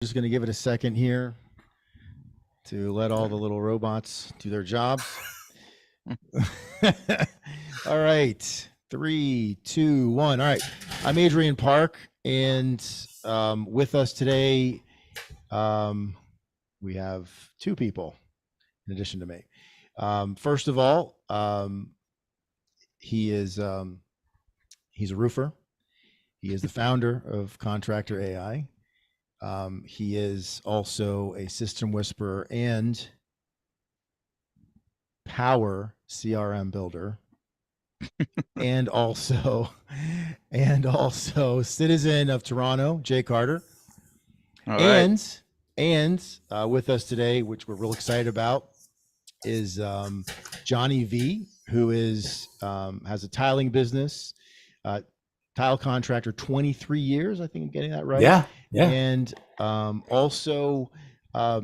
Just going to give it a second here to let all the little robots do their jobs. All right. 3, 2, 1. All right. I'm Adrian Park, and with us today, we have two people in addition to me. First of all, he's a roofer. He is the founder of Contractor AI. He is also a system whisperer and power CRM builder, and also citizen of Toronto, Jay Carter. All right. And with us today, which we're real excited about, is Johnny V, who is has a tiling business, tile contractor, 23 years. I think I'm getting that right. Yeah. And also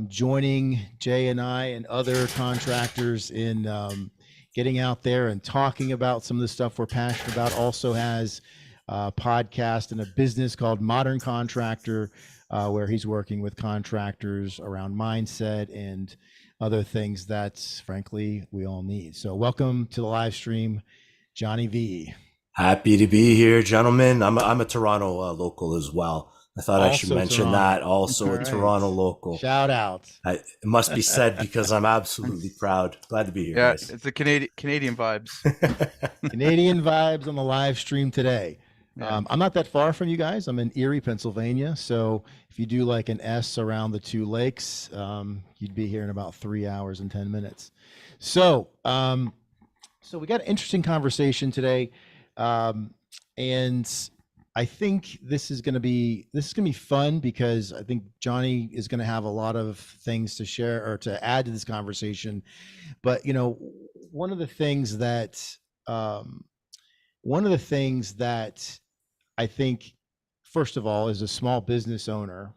joining Jay and I and other contractors in getting out there and talking about some of the stuff we're passionate about. Also has a podcast and a business called Modern Contractor, where he's working with contractors around mindset and other things that, frankly, we all need. So welcome to the live stream, Johnny V. Happy to be here, gentlemen. I'm a Toronto local as well. I thought I should mention Toronto. that. Also a Toronto local. Shout out. It must be said because I'm absolutely proud. Glad to be here, guys. It's the Canadian vibes. Canadian vibes on the live stream today. Yeah. I'm not that far from you guys. I'm in Erie, Pennsylvania. So if you do like an S around the two lakes, you'd be here in about 3 hours and 10 minutes. So, so we got an interesting conversation today. And I think this is going to be fun because I think Johnny is going to have a lot of things to share or to add to this conversation. But, you know, one of the things that I think, first of all, as a small business owner,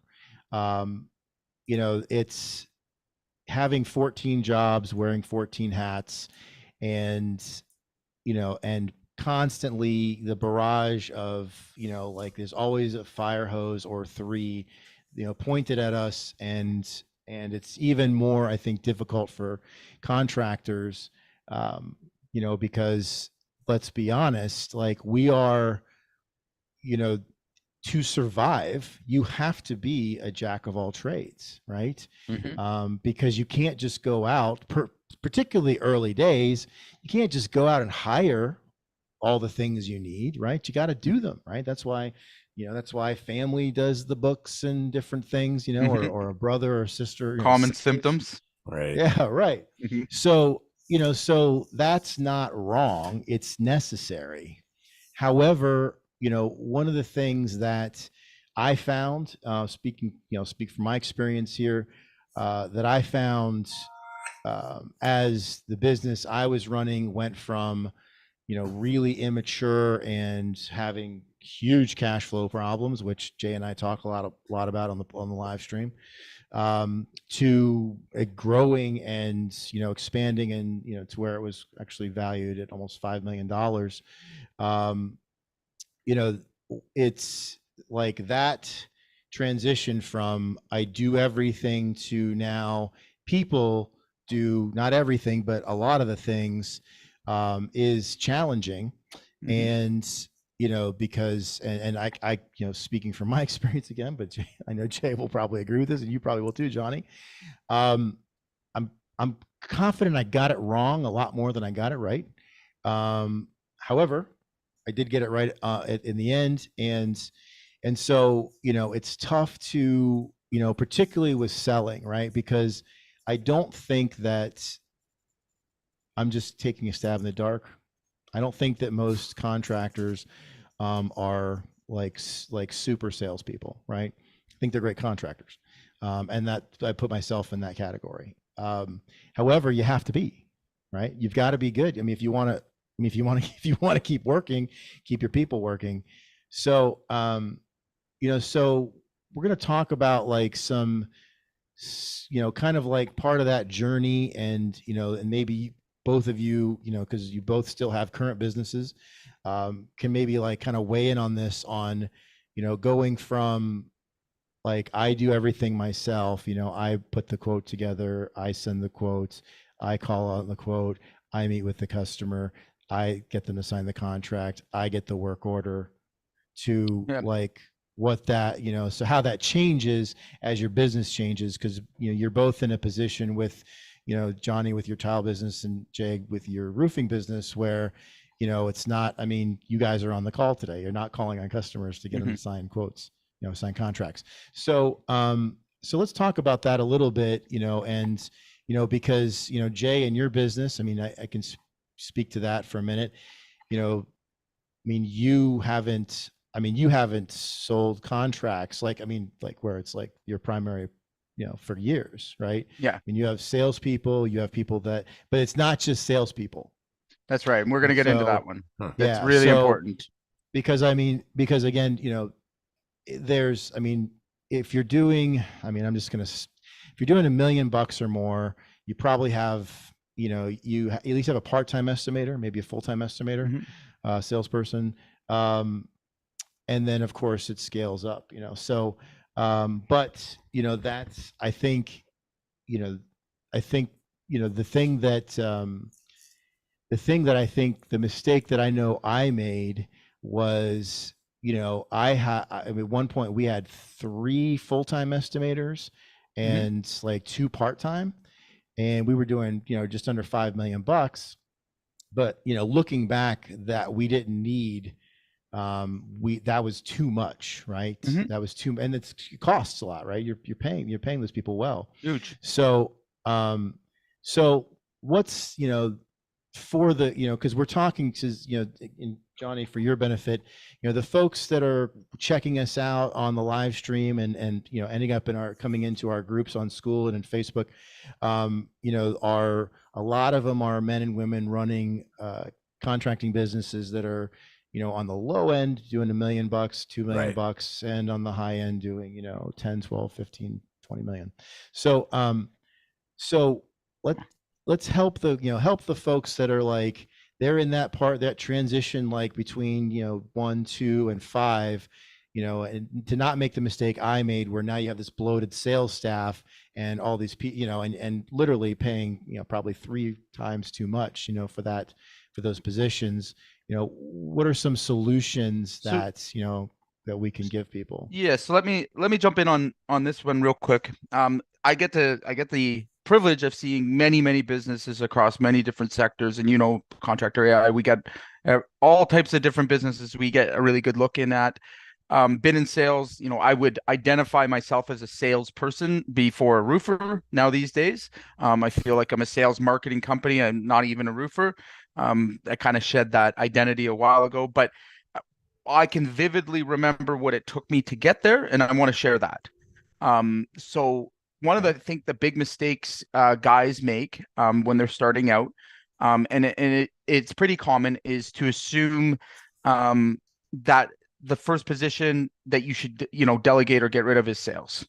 you know, it's having 14 jobs, wearing 14 hats, and, you know, and constantly the barrage of, you know, like there's always a fire hose or three, you know, pointed at us. And it's even more, I think, difficult for contractors, you know, because let's be honest, like we are, you know, to survive, you have to be a jack of all trades, right? Mm-hmm. Because you can't just go out, particularly early days, you can't just go out and hire all the things you need, right? You got to do them, right? That's why, you know, that's why family does the books and different things, you know, or a brother or sister. Common symptoms. Right. Yeah, right. Mm-hmm. So, you know, so that's not wrong. It's necessary. However, you know, one of the things that I found, speak from my experience here, that I found as the business I was running went from, you know, really immature and having huge cash flow problems, which Jay and I talk a lot about on the live stream, to a growing and, you know, expanding and, you know, to where it was actually valued at almost $5 million. You know, it's like that transition from I do everything to now people do not everything, but a lot of the things is challenging. Mm-hmm. And, you know, because, and I, you know, speaking from my experience again, but Jay, I know Jay will probably agree with this and you probably will too, Johnny. I'm confident I got it wrong a lot more than I got it right. However, I did get it right in the end. And so, you know, it's tough to, you know, particularly with selling, right? Because I don't think that I'm just taking a stab in the dark. I don't think that most contractors are like super salespeople, right? I think they're great contractors. And that I put myself in that category. However, you have to be, right? You've got to be good. I mean, if you want to keep working, keep your people working. So, you know, so we're going to talk about like some, you know, kind of like part of that journey, and, you know, and maybe both of you, you know, because you both still have current businesses, can maybe like kind of weigh in on this, on, you know, going from like I do everything myself. I put the quote together, I send the quotes, I call out the quote, I meet with the customer, I get them to sign the contract, I get the work order to Yeah. like what that, so how that changes as your business changes, because you're both in a position with, Johnny with your tile business and Jay with your roofing business where, it's not, I mean, you guys are on the call today. You're not calling on customers to get them to sign quotes, sign contracts. So, so let's talk about that a little bit, and, because, Jay, in your business, I mean, I can speak to that for a minute. I mean, you haven't sold contracts like, I mean, like where it's like your primary, for years, right? Yeah, I mean, you have salespeople, you have people but it's not just salespeople. that's right. And we're going to get into that one. That's Yeah, really so important. because again, there's, I mean, if you're doing, I mean, if you're doing $1 million or more, you probably have, you at least have a part-time estimator, maybe a full-time estimator, salesperson. And then of course it scales up, so, but, that's, I think, I think, the thing that I think the mistake that I know I made was, I mean, at one point we had 3 full-time estimators and like 2 part-time, and we were doing, just under $5 million. But, looking back, that we didn't need, that was too much, right? That was too, and it costs a lot, right? You're paying those people well. Huge. So, so what's, for the, because we're talking to, in Johnny, for your benefit, the folks that are checking us out on the live stream and ending up coming into our groups on school and in Facebook, are a lot of them are men and women running contracting businesses that are, on the low end doing $1 million, $2 million bucks, and on the high end doing, 10, 12, 15, 20 million. So, so let's help the folks that are like, they're in that transition, like between, 1, 2, and 5, and to not make the mistake I made, where now you have this bloated sales staff and all these people, and literally paying, probably 3 times too much, for those positions. What are some solutions that we can give people? Yeah, so let me jump in on this one real quick. I get the privilege of seeing many businesses across many different sectors, and Contractor AI, we get all types of different businesses we get a really good look in at. Been in sales, I would identify myself as a salesperson before a roofer now these days. I feel like I'm a sales marketing company. I'm not even a roofer. I kind of shed that identity a while ago, but I can vividly remember what it took me to get there, and I want to share that. So one of I think the big mistakes guys make when they're starting out, and it's pretty common, is to assume that the first position that you should delegate or get rid of is sales.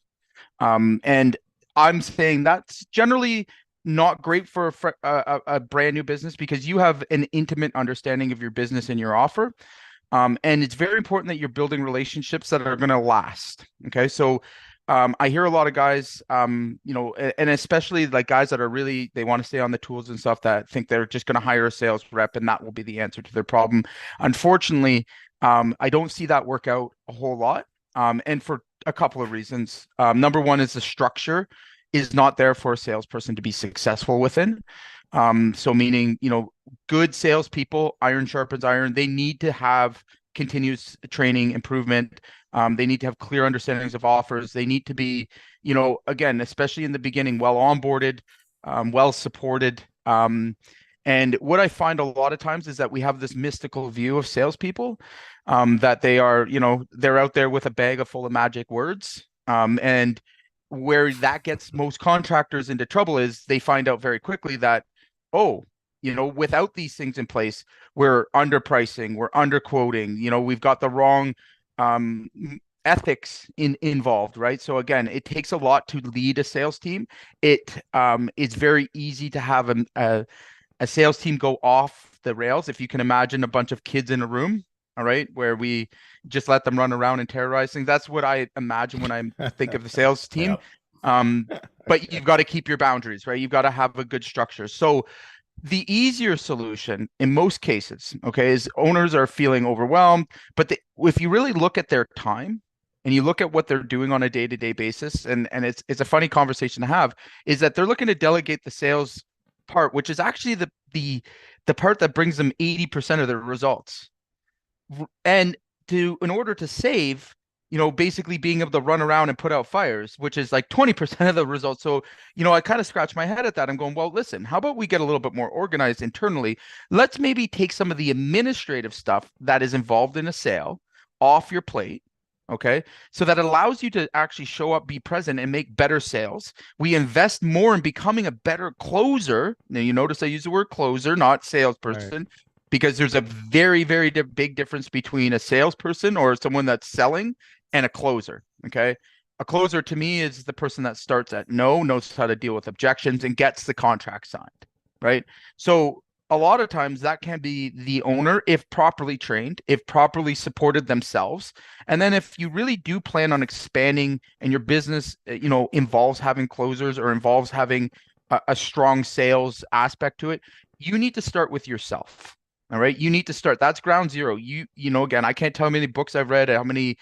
And I'm saying that's generally not great for a brand new business, because you have an intimate understanding of your business and your offer. And it's very important that you're building relationships that are going to last. Okay. So I hear a lot of guys, and especially like guys that are really, they want to stay on the tools and stuff, that think they're just going to hire a sales rep and that will be the answer to their problem. Unfortunately, I don't see that work out a whole lot. And for a couple of reasons. Number one is the structure is not there for a salesperson to be successful within. So meaning, good salespeople, iron sharpens iron. They need to have continuous training, improvement. They need to have clear understandings of offers. They need to be, again, especially in the beginning, well onboarded, well supported. And what I find a lot of times is that we have this mystical view of salespeople, that they are, they're out there with a bag full of magic words. And where that gets most contractors into trouble is they find out very quickly that, oh, without these things in place, we're underpricing, we're underquoting, we've got the wrong ethics involved, right? So again, it takes a lot to lead a sales team. It is very easy to have a sales team go off the rails. If you can imagine a bunch of kids in a room, All right, where we just let them run around and terrorize things. That's what I imagine when I think of the sales team. But you've got to keep your boundaries, right? You've got to have a good structure. So the easier solution in most cases, okay, is owners are feeling overwhelmed, but if you really look at their time and you look at what they're doing on a day-to-day basis, and it's a funny conversation to have, is that they're looking to delegate the sales part, which is actually the part that brings them 80% of their results. And in order to save, basically being able to run around and put out fires, which is like 20% of the results. So, I kind of scratch my head at that. I'm going, well, listen, how about we get a little bit more organized internally? Let's maybe take some of the administrative stuff that is involved in a sale off your plate. Okay. So that allows you to actually show up, be present, and make better sales. We invest more in becoming a better closer. Now, you notice I use the word closer, not salesperson. Right. Because there's a very, very big difference between a salesperson or someone that's selling and a closer. Okay. A closer to me is the person that starts at no, knows how to deal with objections, and gets the contract signed. Right. So a lot of times that can be the owner, if properly trained, if properly supported themselves. And then if you really do plan on expanding and your business, involves having closers or involves having a strong sales aspect to it, you need to start with yourself. All right. You need to start. That's ground zero. Again, I can't tell how many books I've read, how many,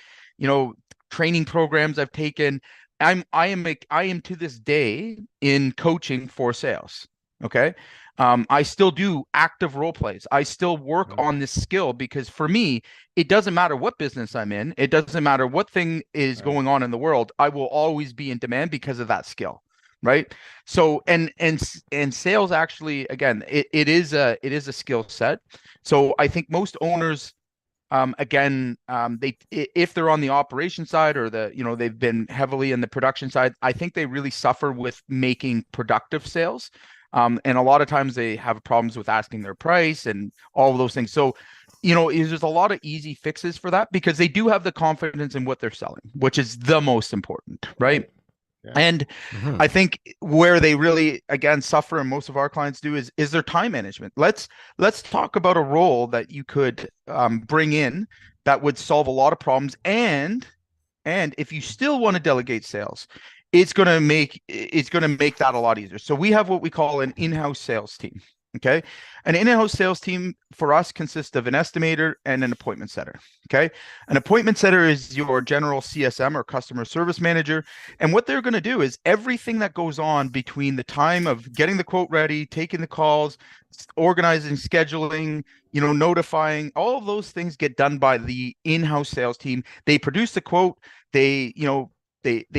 training programs I've taken. I am to this day in coaching for sales. Okay. I still do active role plays. I still work on this skill because for me, it doesn't matter what business I'm in. It doesn't matter what thing is going on in the world. I will always be in demand because of that skill. Right. So, and sales actually, again, it is a skill set. So I think most owners, if they're on the operation side or they've been heavily in the production side, I think they really suffer with making productive sales. And a lot of times they have problems with asking their price and all of those things. So, there's a lot of easy fixes for that because they do have the confidence in what they're selling, which is the most important, right? Yeah. And I think where they really, again, suffer, and most of our clients do, is their time management. Let's talk about a role that you could bring in that would solve a lot of problems. And if you still want to delegate sales, it's going to make that a lot easier. So we have what we call an in-house sales team. Okay. An in-house sales team for us consists of an estimator and an appointment setter. Okay. An appointment setter is your general CSM or customer service manager. And what they're going to do is everything that goes on between the time of getting the quote ready, taking the calls, organizing, scheduling, notifying, all of those things get done by the in-house sales team. They produce the quote. They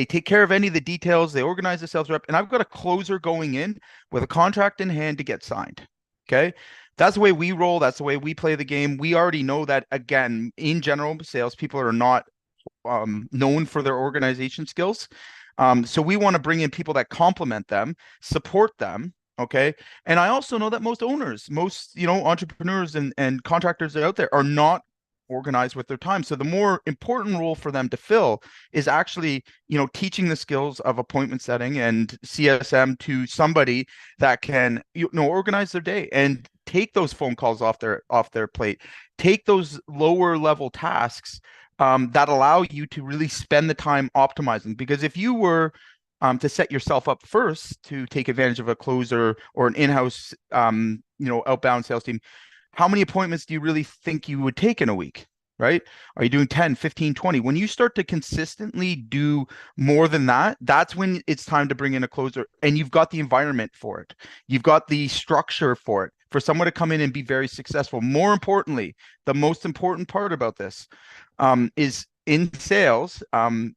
take care of any of the details. They organize the sales rep, and I've got a closer going in with a contract in hand to get signed. Okay. That's the way we roll. That's the way we play the game. We already know that, again, in general, salespeople are not known for their organization skills. So we want to bring in people that complement them, support them. Okay. And I also know that most owners, entrepreneurs and contractors out there are not organized with their time. So the more important role for them to fill is actually, teaching the skills of appointment setting and CSM to somebody that can, organize their day and take those phone calls off their plate, take those lower level tasks that allow you to really spend the time optimizing. Because if you were to set yourself up first to take advantage of a closer or an in-house, outbound sales team, how many appointments do you really think you would take in a week, right? Are you doing 10, 15, 20? When you start to consistently do more than that, that's when it's time to bring in a closer, and you've got the environment for it. You've got the structure for it, for someone to come in and be very successful. More importantly, the most important part about this is in sales,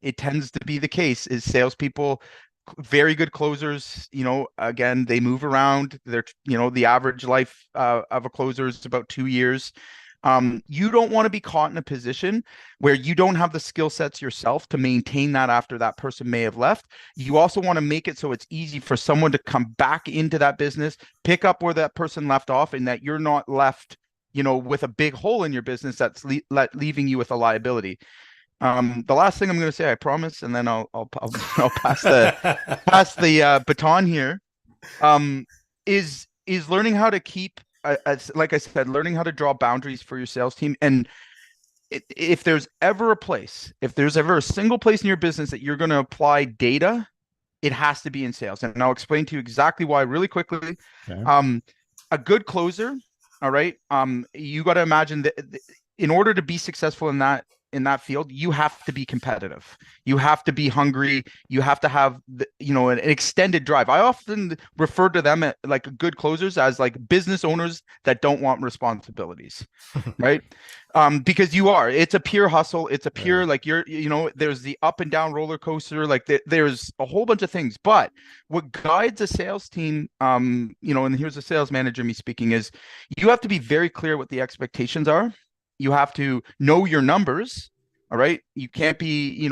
it tends to be the case is salespeople, very good closers, again, they move around. They're, the average life of a closer is about 2 years. You don't want to be caught in a position where you don't have the skill sets yourself to maintain that after that person may have left. You also want to make it so it's easy for someone to come back into that business, pick up where that person left off, and that you're not left, with a big hole in your business that's leaving you with a liability. The last thing I'm going to say, I promise, and then I'll pass the baton here, is learning how to keep, like I said, learning how to draw boundaries for your sales team. And if there's ever a place, if there's ever a single place in your business that you're going to apply data, it has to be in sales. And I'll explain to you exactly why really quickly. Okay. A good closer, all right. You got to imagine that in order to be successful in that field, you have to be competitive. You have to be hungry. You have to have an extended drive. I often refer to them like good closers as like business owners that don't want responsibilities, right? Because it's a pure hustle. It's a pure like there's the up and down roller coaster. Like there's a whole bunch of things. But what guides a sales team, and here's a sales manager me speaking, is you have to be very clear what the expectations are. You have to know your numbers. All right. You can't be,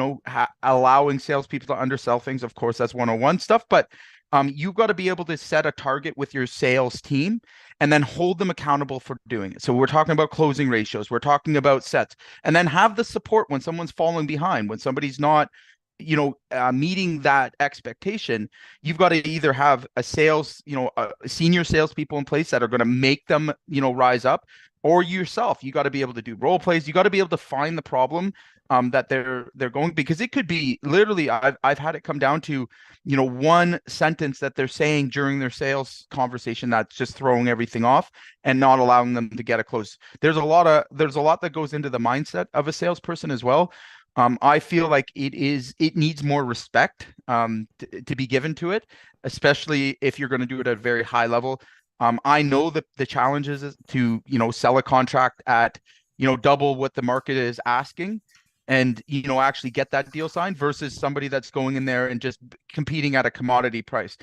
allowing salespeople to undersell things. Of course, that's 101 stuff. But you've got to be able to set a target with your sales team and then hold them accountable for doing it. So we're talking about closing ratios. We're talking about sets, and then have the support when someone's falling behind, when somebody's not meeting that expectation. You've got to either have a senior salespeople in place that are going to make them, rise up, or yourself. You got to be able to do role plays. You got to be able to find the problem that they're going, because it could be literally, I've had it come down to, one sentence that they're saying during their sales conversation that's just throwing everything off and not allowing them to get a close. There's a lot that goes into the mindset of a salesperson as well. I feel like it needs more respect to be given to it, especially if you're going to do it at a very high level. I know that the challenges is to, sell a contract at, double what the market is asking and, actually get that deal signed versus somebody that's going in there and just competing at a commodity price.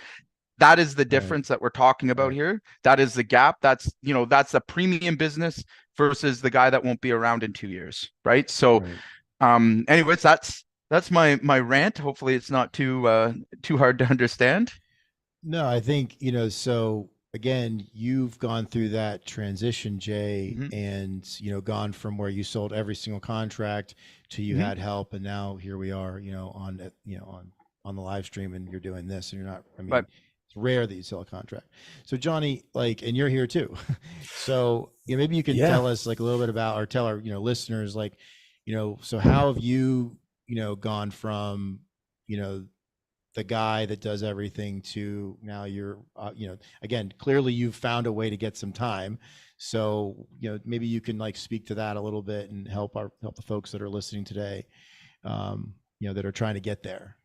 That is the difference that we're talking about here. That is the gap. That's a premium business versus the guy that won't be around in 2 years. Right. So, anyways, that's my rant. Hopefully it's not too hard to understand. No, I think, so again, you've gone through that transition, Jay, and, gone from where you sold every single contract to you had help. And now here we are, on the live stream, and you're doing this, and you're not, Right. It's rare that you sell a contract. So Johnny, and you're here too. So maybe you can tell us like a little bit about, or tell our, listeners, so how have you, gone from, the guy that does everything to now you're, again, clearly you've found a way to get some time. So, maybe you can speak to that a little bit and help the folks that are listening today, that are trying to get there.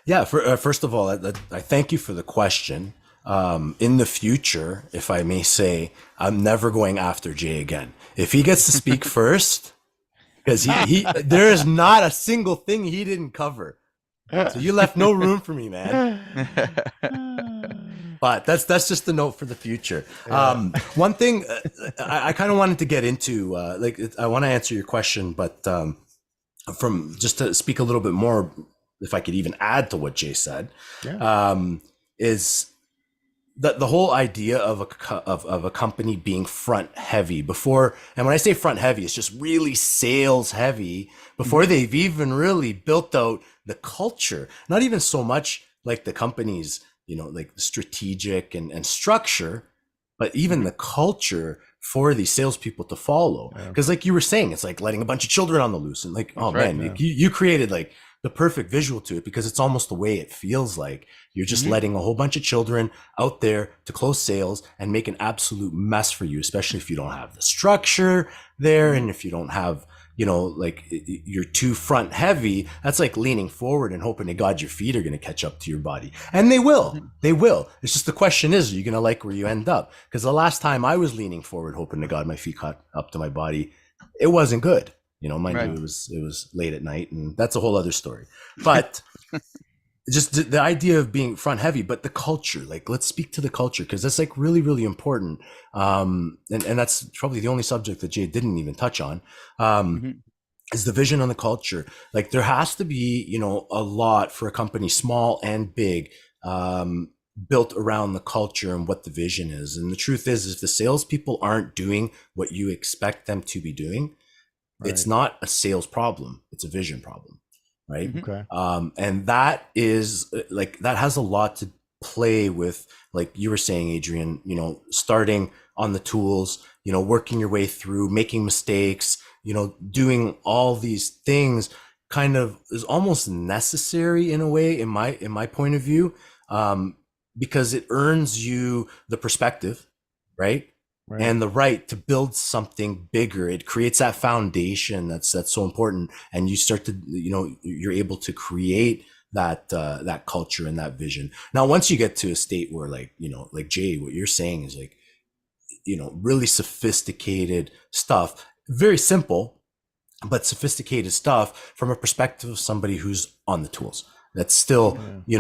Yeah. First of all, I thank you for the question. In the future, if I may say, I'm never going after Jay again. If he gets to speak first, because he there is not a single thing he didn't cover. So you left no room for me, man. But that's just a note for the future. One thing I kind of wanted to get into, I want to answer your question, but from just to speak a little bit more, if I could even add to what Jay said, is the whole idea of a company being front heavy before, and when I say front heavy, it's just really sales heavy before they've even really built out the culture. Not even so much like the company's, like strategic and structure, but even the culture for these salespeople to follow. Because like you were saying, it's like letting a bunch of children on the loose, and you created like the perfect visual to it, because it's almost the way it feels like. You're just letting a whole bunch of children out there to close sales and make an absolute mess for you, especially if you don't have the structure there. And if you don't have, you're too front heavy, that's like leaning forward and hoping to God your feet are going to catch up to your body. And they will. It's just the question is, are you going to like where you end up? Because the last time I was leaning forward, hoping to God my feet caught up to my body, it wasn't good. Mind you, it was late at night, and that's a whole other story. But just the idea of being front heavy, but the culture, let's speak to the culture, because that's really, really important. And that's probably the only subject that Jay didn't even touch on, is the vision on the culture. There has to be, a lot for a company, small and big, built around the culture and what the vision is. And the truth is if the salespeople aren't doing what you expect them to be doing, it's not a sales problem, it's a vision problem, right? Okay. And that is that has a lot to play with, like you were saying, Adrian, starting on the tools, working your way through, making mistakes, doing all these things kind of is almost necessary in a way, in my point of view, because it earns you the perspective, right? Right. And the right to build something bigger. It creates that foundation that's so important, and you start to, you're able to create that culture and that vision. Now, once you get to a state where, like, like Jay, what you're saying is like, really sophisticated stuff, very simple, but sophisticated stuff from a perspective of somebody who's on the tools, that's still,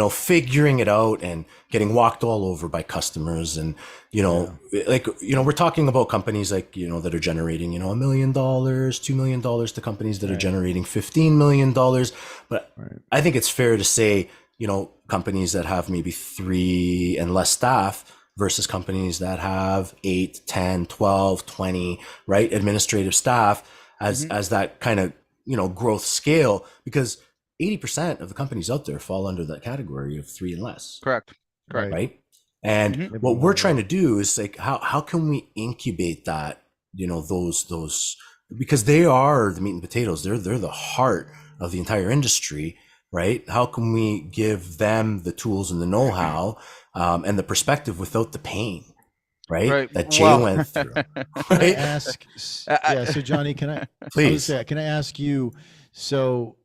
figuring it out and getting walked all over by customers. And, we're talking about companies like, that are generating, $1 million, $2 million, to companies that are generating $15 million. But I think it's fair to say, companies that have maybe 3 and less staff versus companies that have 8, 10, 12, 20, right, administrative staff as that kind of, growth scale, because 80% of the companies out there fall under that category of 3 and less. Correct. Right. And what we're trying to do is like, how can we incubate that, those, because they are the meat and potatoes. They're the heart of the entire industry, right? How can we give them the tools and the know-how, and the perspective without the pain, right? That Jay went through. Can I ask? So Johnny, can I please? Can I ask you? So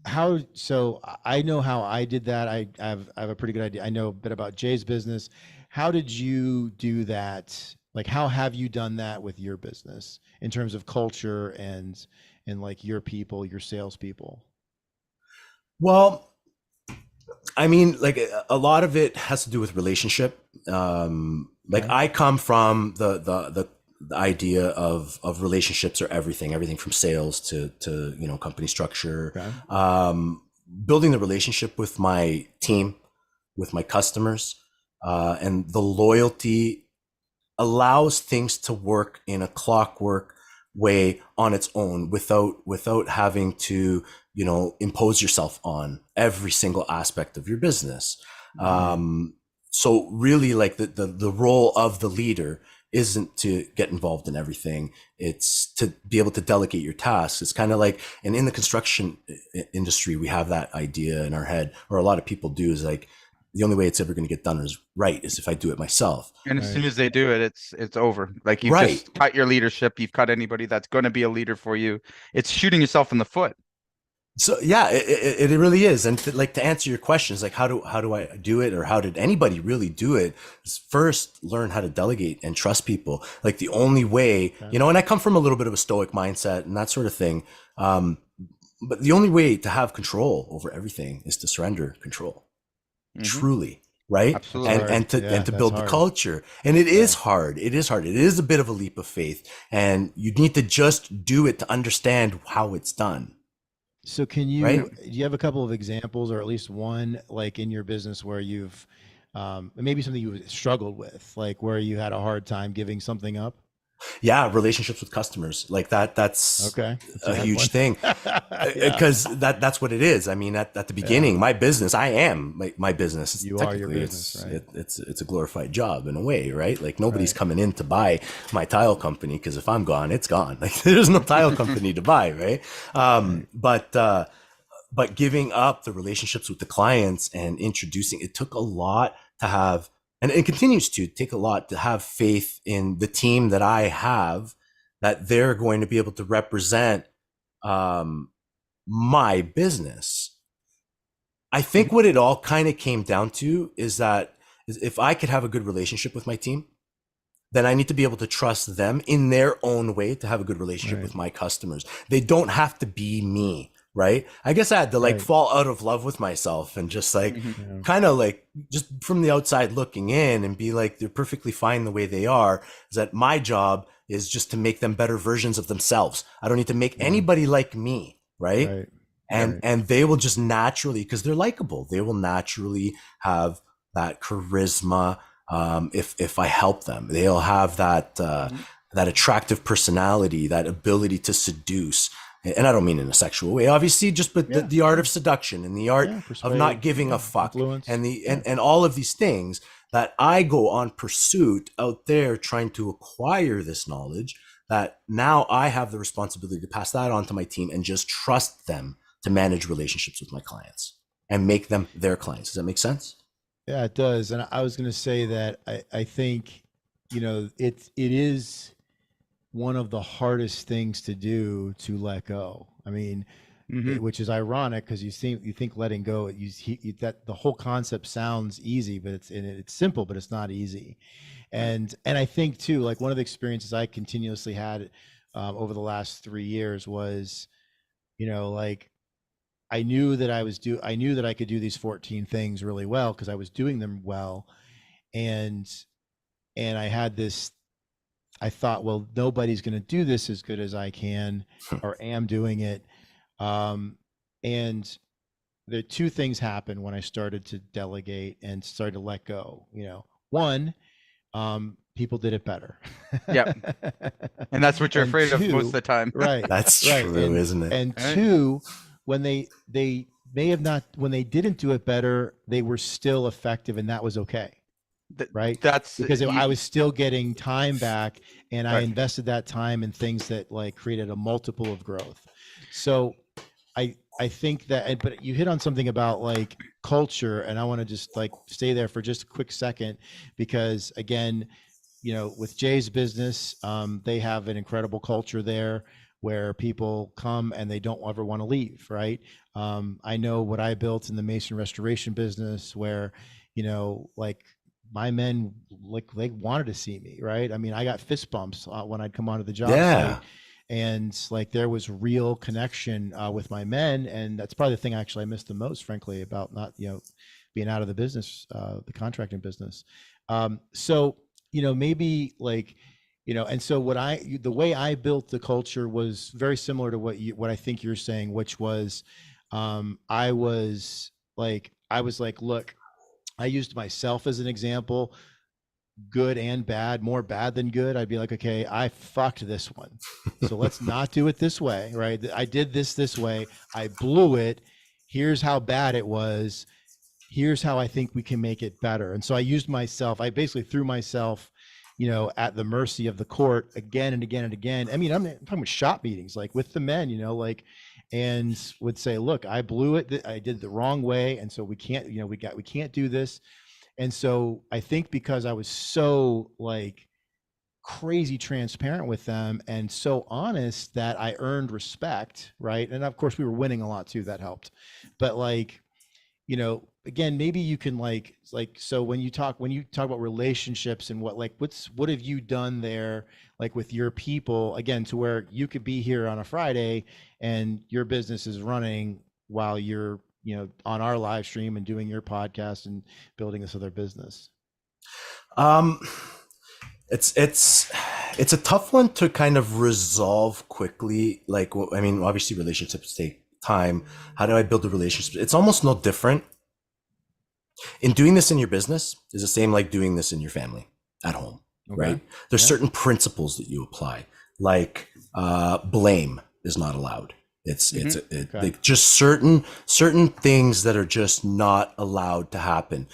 I know how I did that. I have a pretty good idea. I know a bit about Jay's business. How did you do that? Like, how have you done that with your business in terms of culture and like your people, your salespeople? Well, I mean, like, a lot of it has to do with relationship. I come from the idea of relationships are everything from sales to company structure. Building the relationship with my team, with my customers, and the loyalty allows things to work in a clockwork way on its own, without having to impose yourself on every single aspect of your business. So really, like, the role of the leader isn't to get involved in everything. It's to be able to delegate your tasks. It's kind of like, and in the construction industry, we have that idea in our head, or a lot of people do, is like, the only way it's ever going to get done is if I do it myself. And as soon as they do it, it's over. Like, you've just cut your leadership. You've cut anybody that's going to be a leader for you. It's shooting yourself in the foot. So yeah, it really is. And to answer your questions, like, how do I do it, or how did anybody really do it, is first learn how to delegate and trust people. Like, the only way, and I come from a little bit of a stoic mindset and that sort of thing. But the only way to have control over everything is to surrender control. Truly. Right. Absolutely. And to build the culture. And it is hard. It is hard. It is a bit of a leap of faith, and you need to just do it to understand how it's done. So do you have a couple of examples, or at least one, like, in your business where you've, maybe something you struggled with, like where you had a hard time giving something up? Yeah, relationships with customers, like that's a huge thing, because that's what it is. I mean, at the beginning, my business, I am my business. You are your business, right? It's a glorified job in a way, right? Like, nobody's coming in to buy my tile company, because if I'm gone, it's gone. Like, there's no tile company to buy, right? But giving up the relationships with the clients and introducing, it took a lot to have. And it continues to take a lot to have faith in the team that I have, that they're going to be able to represent my business. I think what it all kind of came down to is that if I could have a good relationship with my team, then I need to be able to trust them in their own way to have a good relationship with my customers. They don't have to be me. Right. I guess I had to fall out of love with myself and just kind of like, just from the outside looking in, and be like, they're perfectly fine the way they are. Is that my job is just to make them better versions of themselves. I don't need to make anybody like me. Right. And they will just naturally, because they're likable, they will naturally have that charisma. If I help them, they'll have that attractive personality, that ability to seduce. And I don't mean in a sexual way, obviously, but the art of seduction, and the art of not giving a fuck, and all of these things that I go on pursuit out there, trying to acquire this knowledge, that now I have the responsibility to pass that on to my team and just trust them to manage relationships with my clients and make them their clients. Does that make sense? Yeah, it does. And I was going to say that I think, it is one of the hardest things to do to let go. I mean, Mhm. which is ironic because you think letting go, that the whole concept sounds easy, but it's simple, but it's not easy. And I think too, like one of the experiences I continuously had over the last 3 years was, like I knew that I could do these 14 things really well because I was doing them well, and I had this. I thought, well, nobody's going to do this as good as I can or am doing it. And the two things happened when I started to delegate and started to let go. One, people did it better. Yep. And that's what you're And afraid of most of two, the time. right, That's right, true, isn't it? and Right. two, when they may have not, when they didn't do it better, they were still effective, and that was okay. Right, That's because I you, was still getting time back, and I right. invested that time in things that like created a multiple of growth. So I think that, but you hit on something about like culture, and I want to just like stay there for just a quick second, because again, with Jay's business, they have an incredible culture there where people come and they don't ever want to leave, right? I know what I built in the Mason restoration business where, like my men, like they wanted to see me, right? I mean, I got fist bumps when I'd come onto the job Yeah. site, and like there was real connection with my men, and that's probably the thing actually I missed the most, frankly, about not being out of the business, the contracting business. So maybe like and so the way I built the culture was very similar to what I think you're saying, which was I was like, look, I used myself as an example, good and bad, more bad than good. I'd be like, okay, I fucked this one. So let's not do it this way, right? I did this way. I blew it. Here's how bad it was. Here's how I think we can make it better. And so I used myself, I basically threw myself, at the mercy of the court again and again and again. I mean, I'm talking about shop meetings, like with the men, and would say, look, I blew it. I did it the wrong way. And so we can't, we can't do this. And so I think because I was so like crazy transparent with them and so honest, that I earned respect, right? And of course we were winning a lot too, that helped. But like, again, maybe you can so when you talk about relationships and what have you done there, like with your people, again, to where you could be here on a Friday and your business is running while you're on our live stream and doing your podcast and building this other business. Um, it's a tough one to kind of resolve quickly. Like, I mean, obviously relationships take time. How do I build a relationship? It's almost no different. In doing this in your business is the same like doing this in your family at home, Okay. right? There's Yeah. certain principles that you apply, like blame is not allowed. Okay. Like just certain things that are just not allowed to happen.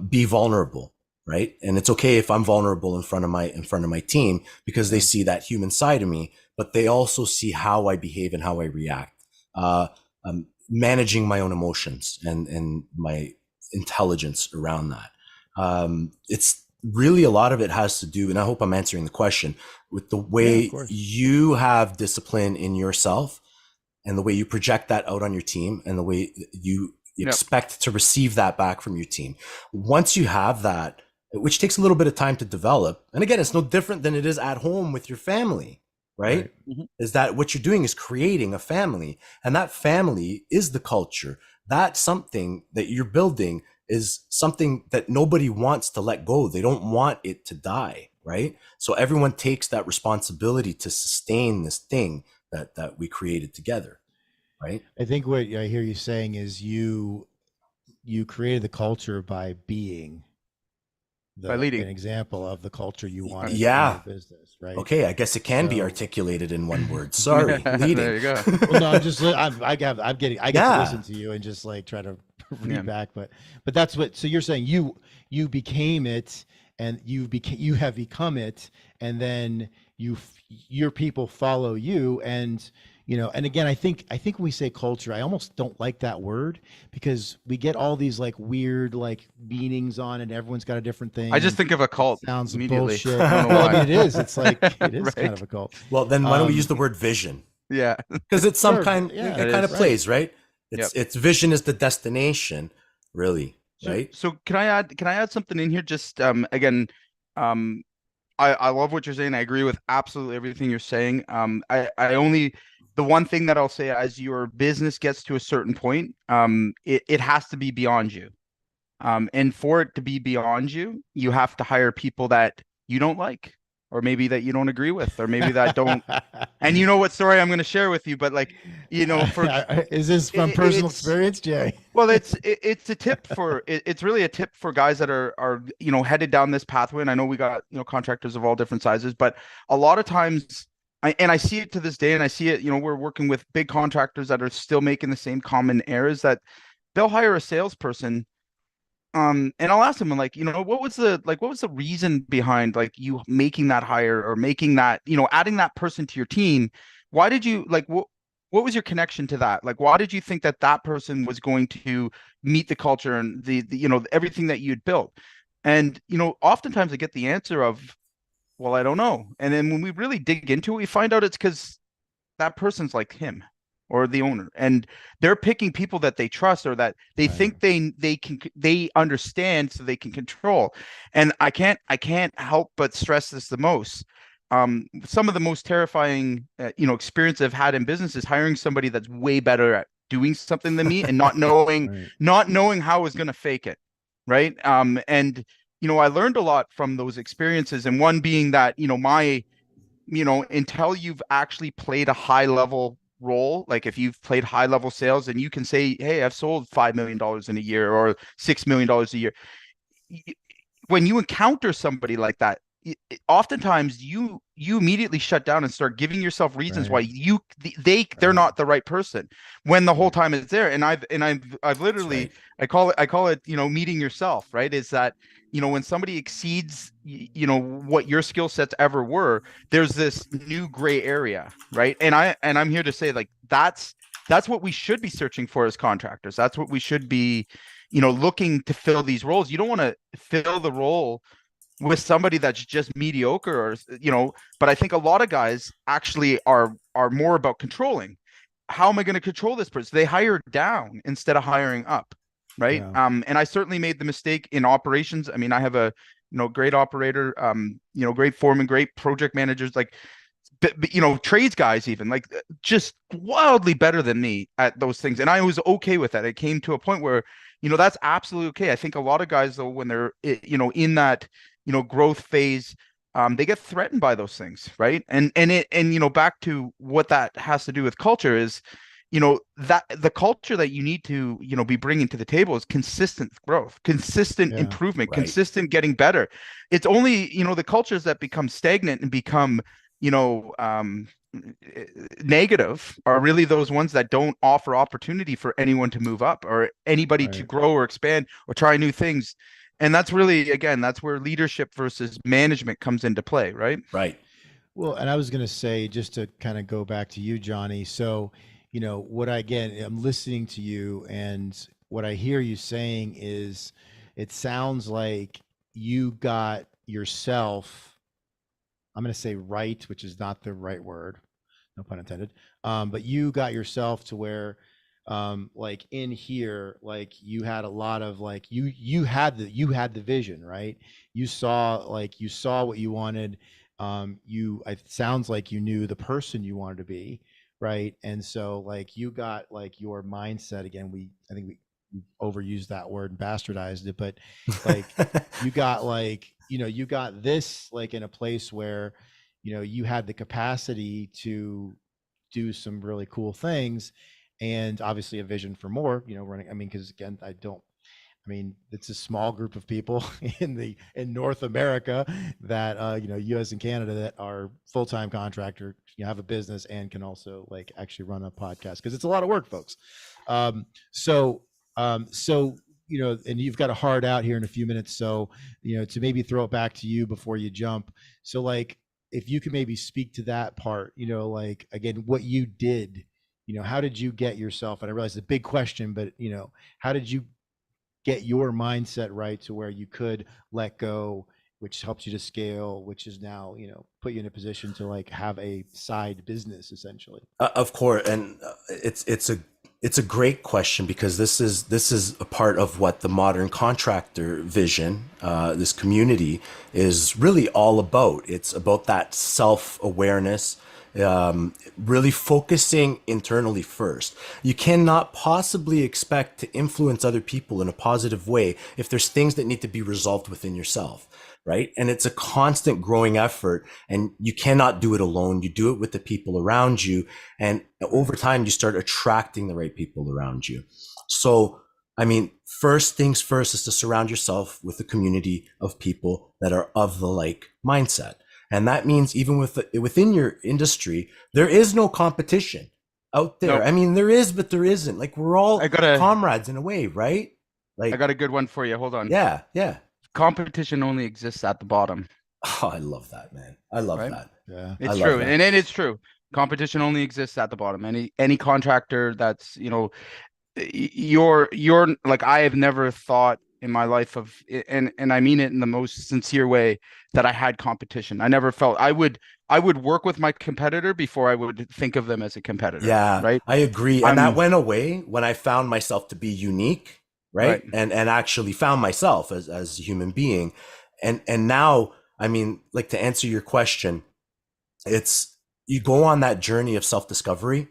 Be vulnerable, right? And it's okay if I'm vulnerable in front of my team, because they see that human side of me, but they also see how I behave and how I react. Managing my own emotions and my intelligence around that. It's really, a lot of it has to do, and I hope I'm answering the question, with the way course. you have discipline in yourself and the way you project that out on your team and the way you expect to receive that back from your team. Once you have that, which takes a little bit of time to develop, and again, it's no different than it is at home with your family, right? Mhm. Is that what you're doing is creating a family, and that family is the culture. That's something that you're building, is something that nobody wants to let go. They don't want it to die, right? So everyone takes that responsibility to sustain this thing that we created together, right? I think what I hear you saying is you created the culture by being By leading. an example of the culture you wanted in Yeah. your business, right? Okay, I guess it can be So- articulated in one word. Sorry, leading. There you go. Well, no, I'm just I get Yeah. to listen to you and just like try to read Yeah. back, but that's what. So you're saying you became it, and you have become it, and then your people follow you. And and again, I think when we say culture, I almost don't like that word, because we get all these like weird like meanings on it, and everyone's got a different thing, I just and think of a it cult sounds immediately. bullshit. I don't know Well, I why. mean, it is. It's like it is kind Right. of a cult. Well, then why don't we use the Um, word vision? Yeah. Because it's some Sure, kind, yeah, it It kind of is. plays, right? Yep. It's vision is the destination, really, So, right? so can I add something in here? Just again, um, I love what you're saying. I agree with absolutely everything you're saying. I only the one thing that I'll say, as your business gets to a certain point, it has to be beyond you. And for it to be beyond you, you have to hire people that you don't like, or maybe that you don't agree with, or maybe that don't. And you know what story I'm going to share with you, but like, is this from personal it's experience, Jay? well, it's a tip for it's really a tip for guys that are headed down this pathway. And I know we got contractors of all different sizes, but a lot of times, I see it to this day, and I see it. We're working with big contractors that are still making the same common errors, that they'll hire a salesperson, and I'll ask them, like, what was the reason behind like you making that hire, or making that, adding that person to your team? Why did you like what was your connection to that? Like, why did you think that that person was going to meet the culture and the everything that you'd built? And oftentimes I get the answer of, well, I don't know. And then when we really dig into it, we find out it's because that person's like him or the owner, and they're picking people that they trust, or that they Right. think they understand, so they can control. And I can't help but stress this the most. Some of the most terrifying experience I've had in business is hiring somebody that's way better at doing something than me, and not knowing Right. not knowing how I was going to fake it, right? And I learned a lot from those experiences, and one being that my until you've actually played a high level role, like if you've played high level sales and you can say, hey, I've sold $5 million in a year, or $6 million a year. When you encounter somebody like that, oftentimes you immediately shut down and start giving yourself reasons why Right. they're Right. not the right person, when the whole Right. time it's there. And I've That's literally, right. I call it meeting yourself, right? Is that when somebody exceeds what your skill sets ever were, there's this new gray area, right? And I'm here to say, like, that's what we should be searching for as contractors. That's what we should be looking to fill these roles. You don't want to fill the role with somebody that's just mediocre, or but I think a lot of guys actually are more about controlling. How am I going to control this person? They hire down instead of hiring up, right? Yeah. And I certainly made the mistake in operations. I mean, I have a great operator, great foreman, great project managers, like, but trades guys, even, like, just wildly better than me at those things, and I was okay with that. It came to a point where that's absolutely okay. I think a lot of guys, though, when they're in that growth phase, they get threatened by those things, right? And back to what that has to do with culture is, that the culture that you need to be bringing to the table is consistent growth, consistent Yeah. improvement, Right. consistent getting better. It's only the cultures that become stagnant and become you know negative are really those ones that don't offer opportunity for anyone to move up, or anybody to Right. grow or expand or try new things. And that's really, again, that's where leadership versus management comes into play, right? Right. Well, and I was going to say, just to kind of go back to you, Johnny. So, what I'm listening to you, and what I hear you saying is, it sounds like you got yourself, I'm going to say right, which is not the right word, no pun intended. But you got yourself to where, like in here, like you had a lot of like you had the vision, right? You saw what you wanted. It sounds like you knew the person you wanted to be, right? And so like you got like your mindset again. I think we overused that word and bastardized it, but like you got like you got this like in a place where you had the capacity to do some really cool things, and obviously a vision for more, running. I mean, because again, it's a small group of people in North America that US and Canada, that are full-time contractor, have a business and can also like actually run a podcast, because it's a lot of work, folks. So and you've got a hard out here in a few minutes, so to maybe throw it back to you before you jump. So like, if you could maybe speak to that part, like again, what you did, how did you get yourself? And I realize it's a big question, but how did you get your mindset right to where you could let go, which helps you to scale, which is now, put you in a position to like have a side business essentially. Of course, and it's a great question, because this is a part of what the modern contractor vision, this community, is really all about. It's about that self-awareness, really focusing internally first. You cannot possibly expect to influence other people in a positive way if there's things that need to be resolved within yourself. Right. And it's a constant growing effort, and you cannot do it alone. You do it with the people around you. And over time, you start attracting the right people around you. So, I mean, first things first is to surround yourself with a community of people that are of the like mindset. And that means even within your industry, there is no competition out there. Nope. I mean, there is, but there isn't. Like, we're all comrades in a way, right? Like, I got a good one for you. Hold on. Yeah. Yeah. Competition only exists at the bottom. Oh, I love that, man. I love Right? that. Yeah. It's true. And it's true. Competition only exists at the bottom. Any contractor that's, you're like, I have never thought in my life of, and I mean it in the most sincere way, that I had competition. I never felt I would work with my competitor before I would think of them as a competitor. Yeah, right. I agree. And that went away when I found myself to be unique, right? And actually found myself as a human being. And now, I mean, like, to answer your question, it's, you go on that journey of self-discovery,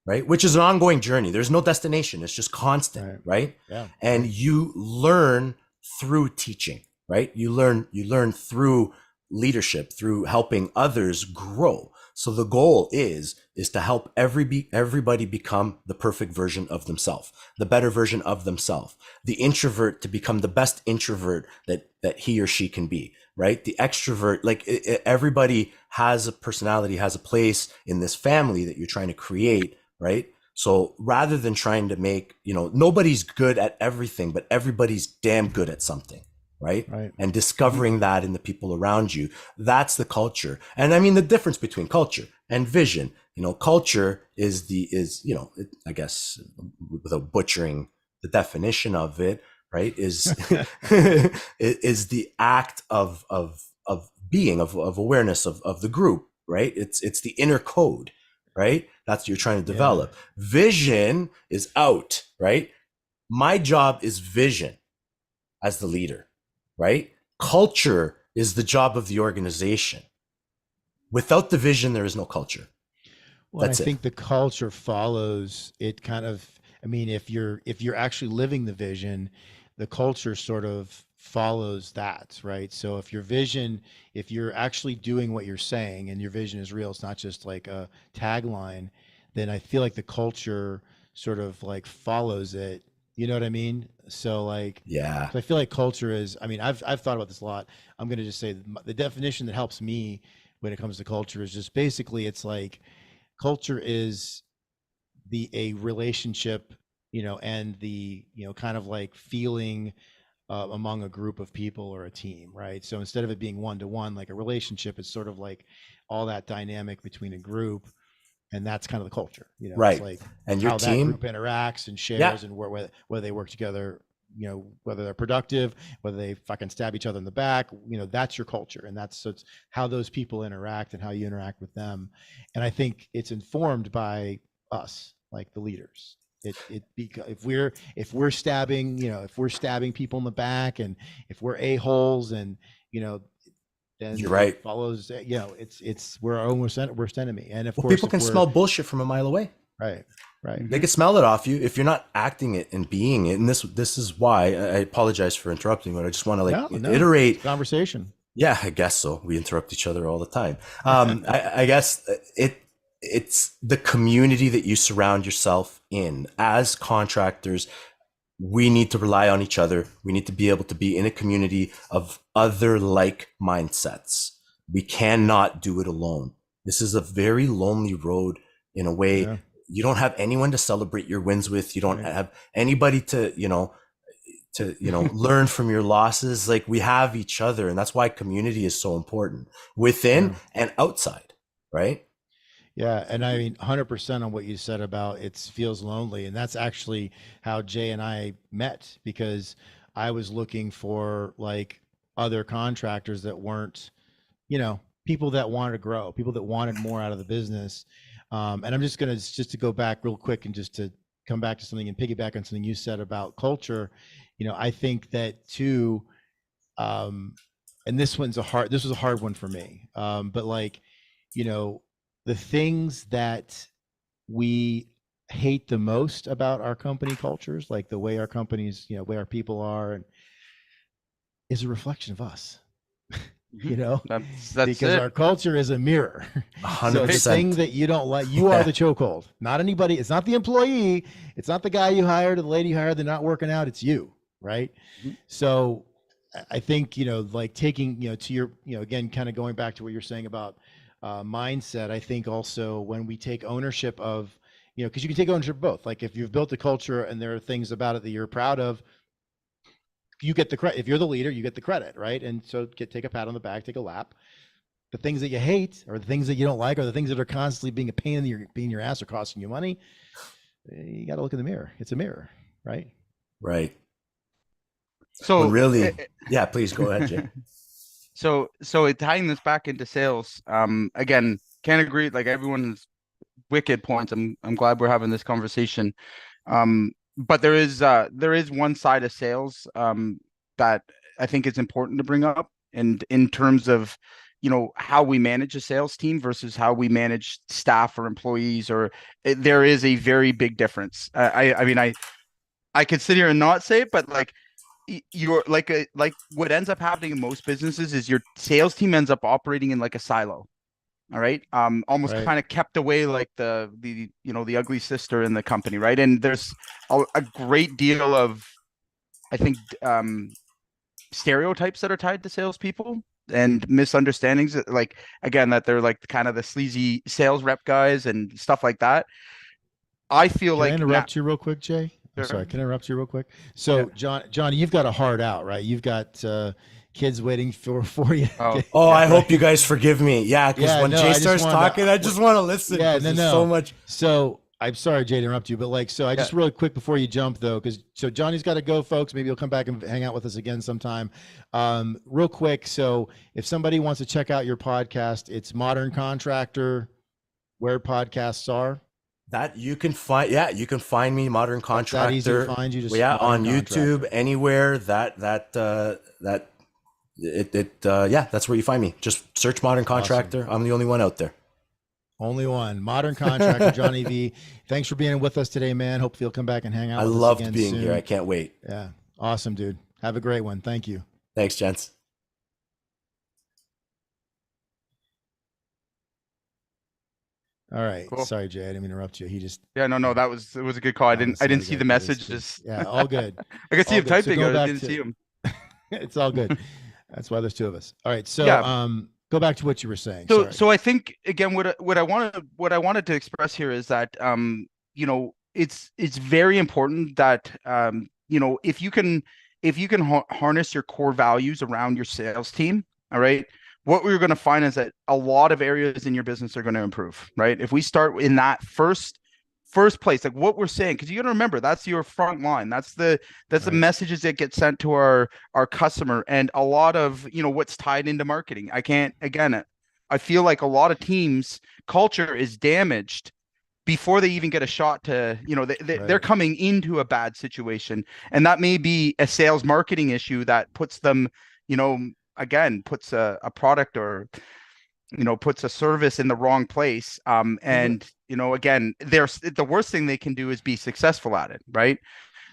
right? Which is an ongoing journey. There's no destination. It's just constant, right? Yeah. And you learn through teaching, right? You learn through leadership, through helping others grow. So the goal is to help everybody become the perfect version of themselves, the better version of themselves, the introvert to become the best introvert that he or she can be, right? The extrovert, like, everybody has a personality, has a place in this family that you're trying to create, right? So rather than trying to make, nobody's good at everything, but everybody's damn good at something. Right. And discovering that in the people around you, that's the culture. And I mean, the difference between culture and vision, culture is I guess, without butchering the definition of it, right, is is the act of being, of awareness of the group, right? It's the inner code, right? That's what you're trying to develop. Yeah. Vision is out, right? My job is vision as the leader. Right? Culture is the job of the organization. Without the vision, there is no culture. Well, I think the culture follows it kind of, I mean, if you're actually living the vision, the culture sort of follows that, right? So if you're actually doing what you're saying and your vision is real, it's not just like a tagline, then I feel like the culture sort of like follows it. You know what I mean? So like, yeah. So I feel like culture is, I mean, I've thought about this a lot. I'm going to just say the definition that helps me when it comes to culture is just basically, it's like culture is a relationship, and the, kind of like feeling among a group of people or a team, right? So instead of it being one-to-one, like a relationship, it's sort of like all that dynamic between a group. And that's kind of the culture, right? It's like, and your how team that group interacts and shares, and whether they work together, whether they're productive, whether they fucking stab each other in the back, that's your culture. And so it's how those people interact and how you interact with them. And I think it's informed by us, like the leaders. If we're stabbing, if we're stabbing people in the back, and if we're a-holes, and then you're right. Follows, it's we're our own worst enemy. And of course, people can smell bullshit from a mile away. Right. They can smell it off you if you're not acting it and being it. And this is why I apologize for interrupting, but I just want to iterate conversation. Yeah, I guess so. We interrupt each other all the time. I guess it's the community that you surround yourself in. As contractors, we need to rely on each other. We need to be able to be in a community of other like mindsets. We cannot do it alone. This is a very lonely road in a way. Yeah. You don't have anyone to celebrate your wins with. You don't have anybody to learn from your losses. Like, we have each other, and that's why community is so important within and outside, right? Yeah, and I mean 100% on what you said about it feels lonely, and that's actually how Jay and I met, because I was looking for like other contractors that weren't, people that wanted to grow, people that wanted more out of the business. And I'm just gonna just to go back real quick and just to come back to something and piggyback on something you said about culture. I think that too, and this was a hard one for me. But like, the things that we hate the most about our company cultures, like the way our companies, way our people are, and is a reflection of us. That's because it. our culture is a mirror. 100%. So the thing that you don't like, you are the chokehold. Not anybody. It's not the employee. It's not the guy you hired or the lady you hired. They're not working out. It's you, right? So I think, like taking, to your, again, kind of going back to what you're saying about mindset. I think also when we take ownership of, because you can take ownership of both. Like if you've built a culture and there are things about it that you're proud of, you get the credit. If you're the leader, you get the credit, right? And so take a pat on the back, take a lap. The things that you hate or the things that you don't like or the things that are constantly being a pain in your ass or costing you money, you got to look in the mirror. It's a mirror, right? Right. So when really, yeah, please go ahead, Jay. So tying this back into sales, again, can't agree. Like everyone's wicked points. I'm glad we're having this conversation. But there is one side of sales that I think is important to bring up, and in terms of how we manage a sales team versus how we manage staff or employees, there is a very big difference. I mean I could sit here and not say it, but like you're like what ends up happening in most businesses is your sales team ends up operating in like a silo. All right. Almost Right. kind of kept away like the ugly sister in the company, right? And there's a great deal of, I think, stereotypes that are tied to salespeople and misunderstandings. Like again, that they're like kind of the sleazy sales rep guys and stuff like that. I feel Can like I interrupt you real quick, Jay? I'm Sure. sorry. Can I interrupt you real quick? So, Yeah. John, you've got a hard out, right? You've got kids waiting for you. Oh. Oh, I Right. hope you guys forgive me. Yeah, because Yeah, when no, Jay I just starts wanted to- talking, I just want to listen. Yeah, 'cause no, there's no. so much. So I'm sorry, Jay, to interrupt you, but like, so I just Yeah. really quick before you jump though, because so Johnny's got to go, folks. Maybe he'll come back and hang out with us again sometime. Real quick. So if somebody wants to check out your podcast, it's Modern Contractor, where podcasts are. That you can find, you can find me, Modern Contractor. That easy to find you. Just Yeah, on Modern YouTube, Contractor. anywhere. That's where you find me. Just search Modern Contractor. I'm the only one out there. Only one. Modern Contractor, Johnny V. Thanks for being with us today, man. Hope you'll come back and hang out I with us loved again being soon. here. I can't wait. Yeah. Awesome, dude. Have a great one. Thank you. Thanks, gents. All right. Cool. Sorry, Jay. I didn't mean to interrupt you. He just Yeah, no, it was a good call. I didn't see the messages. Yeah, all good. I could see All him good. So typing. go I back didn't to- see him. It's all good. That's why there's two of us. All right. So Yeah. go back to what you were saying. So Sorry. so I think again what I wanted to express here is that it's very important that if you can harness your core values around your sales team, all right, what we're going to find is that a lot of areas in your business are going to improve, right? If we start in that first place, like what we're saying, because you got to remember that's your front line. That's the Right. messages that get sent to our customer, and a lot of what's tied into marketing. I feel like a lot of teams' culture is damaged before they even get a shot to, they're Right. coming into a bad situation, and that may be a sales marketing issue that puts them, puts a product or puts a service in the wrong place. And again, the worst thing they can do is be successful at it, right?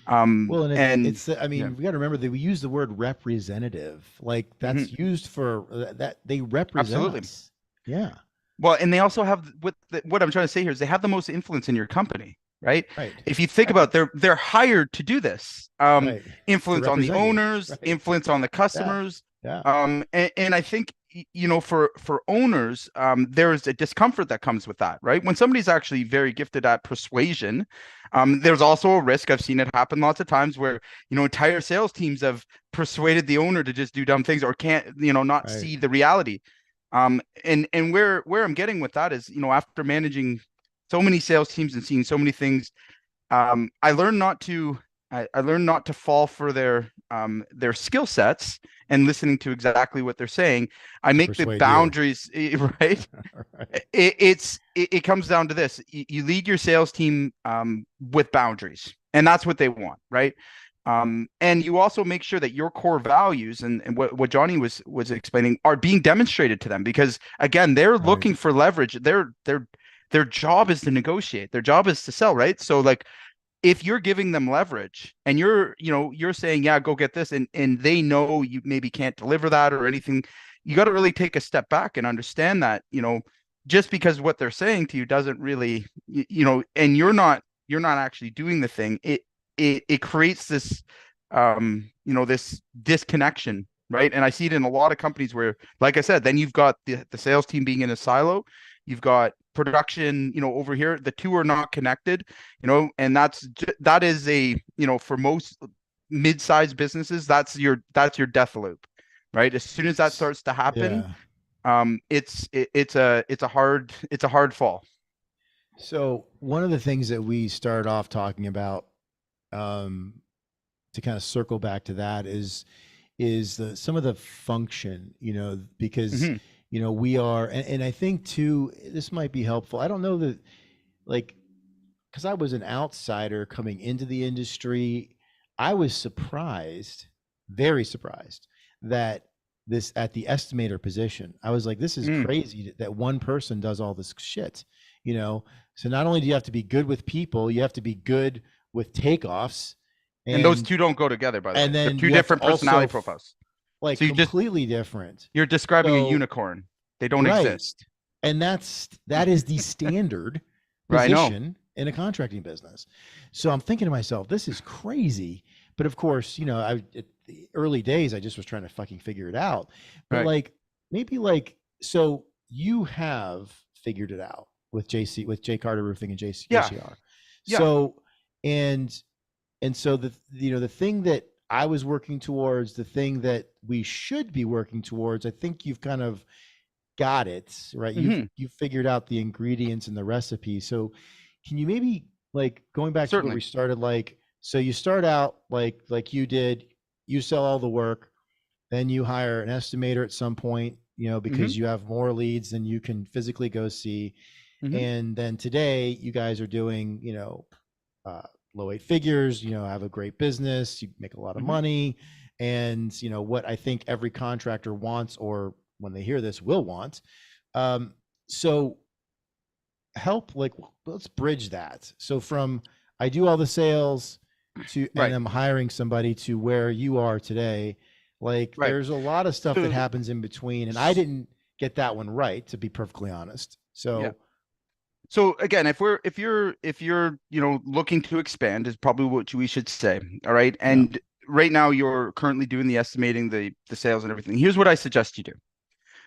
Well, and and it's I mean, yeah. we got to remember that we use the word representative. Like that's used for that they represent Absolutely. us. Yeah. Well, and they also have what I'm trying to say here is they have the most influence in your company, right? Right. If you think about they're hired to do this. Right. Influence on the represent you. owners, Right. influence on the customers. Yeah. And I think for owners, there's a discomfort that comes with that, right? When somebody's actually very gifted at persuasion, there's also a risk. I've seen it happen lots of times where, entire sales teams have persuaded the owner to just do dumb things or can't, not Right. see the reality. And where I'm getting with that is, after managing so many sales teams and seeing so many things, I learned not to I learned not to fall for their skill sets and listening to exactly what they're saying. I To make the persuade you. boundaries right. Right. It comes down to this: you lead your sales team with boundaries, and that's what they want, right? And you also make sure that your core values and what Johnny was explaining are being demonstrated to them, because again, they're Right. looking for leverage. Their job is to negotiate. Their job is to sell, right? So like, if you're giving them leverage and you're saying, yeah, go get this, and they know you maybe can't deliver that or anything, you got to really take a step back and understand that, just because what they're saying to you doesn't really, and you're not actually doing the thing, it creates this this disconnection, right? And I see it in a lot of companies where, like I said, then you've got the sales team being in a silo, you've got production, over here, the two are not connected, and that is for most mid-sized businesses, that's your death loop, right? As soon as that starts to happen, Yeah. it's a hard fall. So one of the things that we started off talking about, to kind of circle back to that, is some of the function, because Mhm. we are, and I think too, this might be helpful. I don't know that, like, because I was an outsider coming into the industry, I was surprised, very surprised, that this at the estimator position, I was like, this is Mm. crazy that one person does all this shit, So not only do you have to be good with people, you have to be good with takeoffs, And those and two don't go together, by the way. They're then two you have to different personality also profiles. like So completely different. you're describing a So unicorn. They don't right. exist. And that is the standard Right? I know. position in a contracting business. So I'm thinking to myself, this is crazy. But of course, at the early days, I just was trying to fucking figure it out. But Right. like, maybe like, so you have figured it out with J Carter Roofing and Yeah. JCR. Yeah. So, and so the thing that I was working towards, the thing that we should be working towards, I think you've kind of got it, right? Mhm. You've figured out the ingredients and the recipe. So can you maybe, like, going back to where Certainly. we started, like, so you start out like you did, you sell all the work, then you hire an estimator at some point, because you have more leads than you can physically go see. Mhm. And then today you guys are doing, low eight figures, have a great business, you make a lot of Mhm. money. And, what I think every contractor wants, or when they hear this will want. So help, like, let's bridge that. So from I do all the sales to, and Right. I'm hiring somebody, to where you are today, like, Right. there's a lot of stuff that So happens in between. And I didn't get that one right, to be perfectly honest. yeah. So So again, if you're looking to expand is probably what we should say. All right. yeah. And right now you're currently doing the estimating, the sales and everything. Here's what I suggest you do.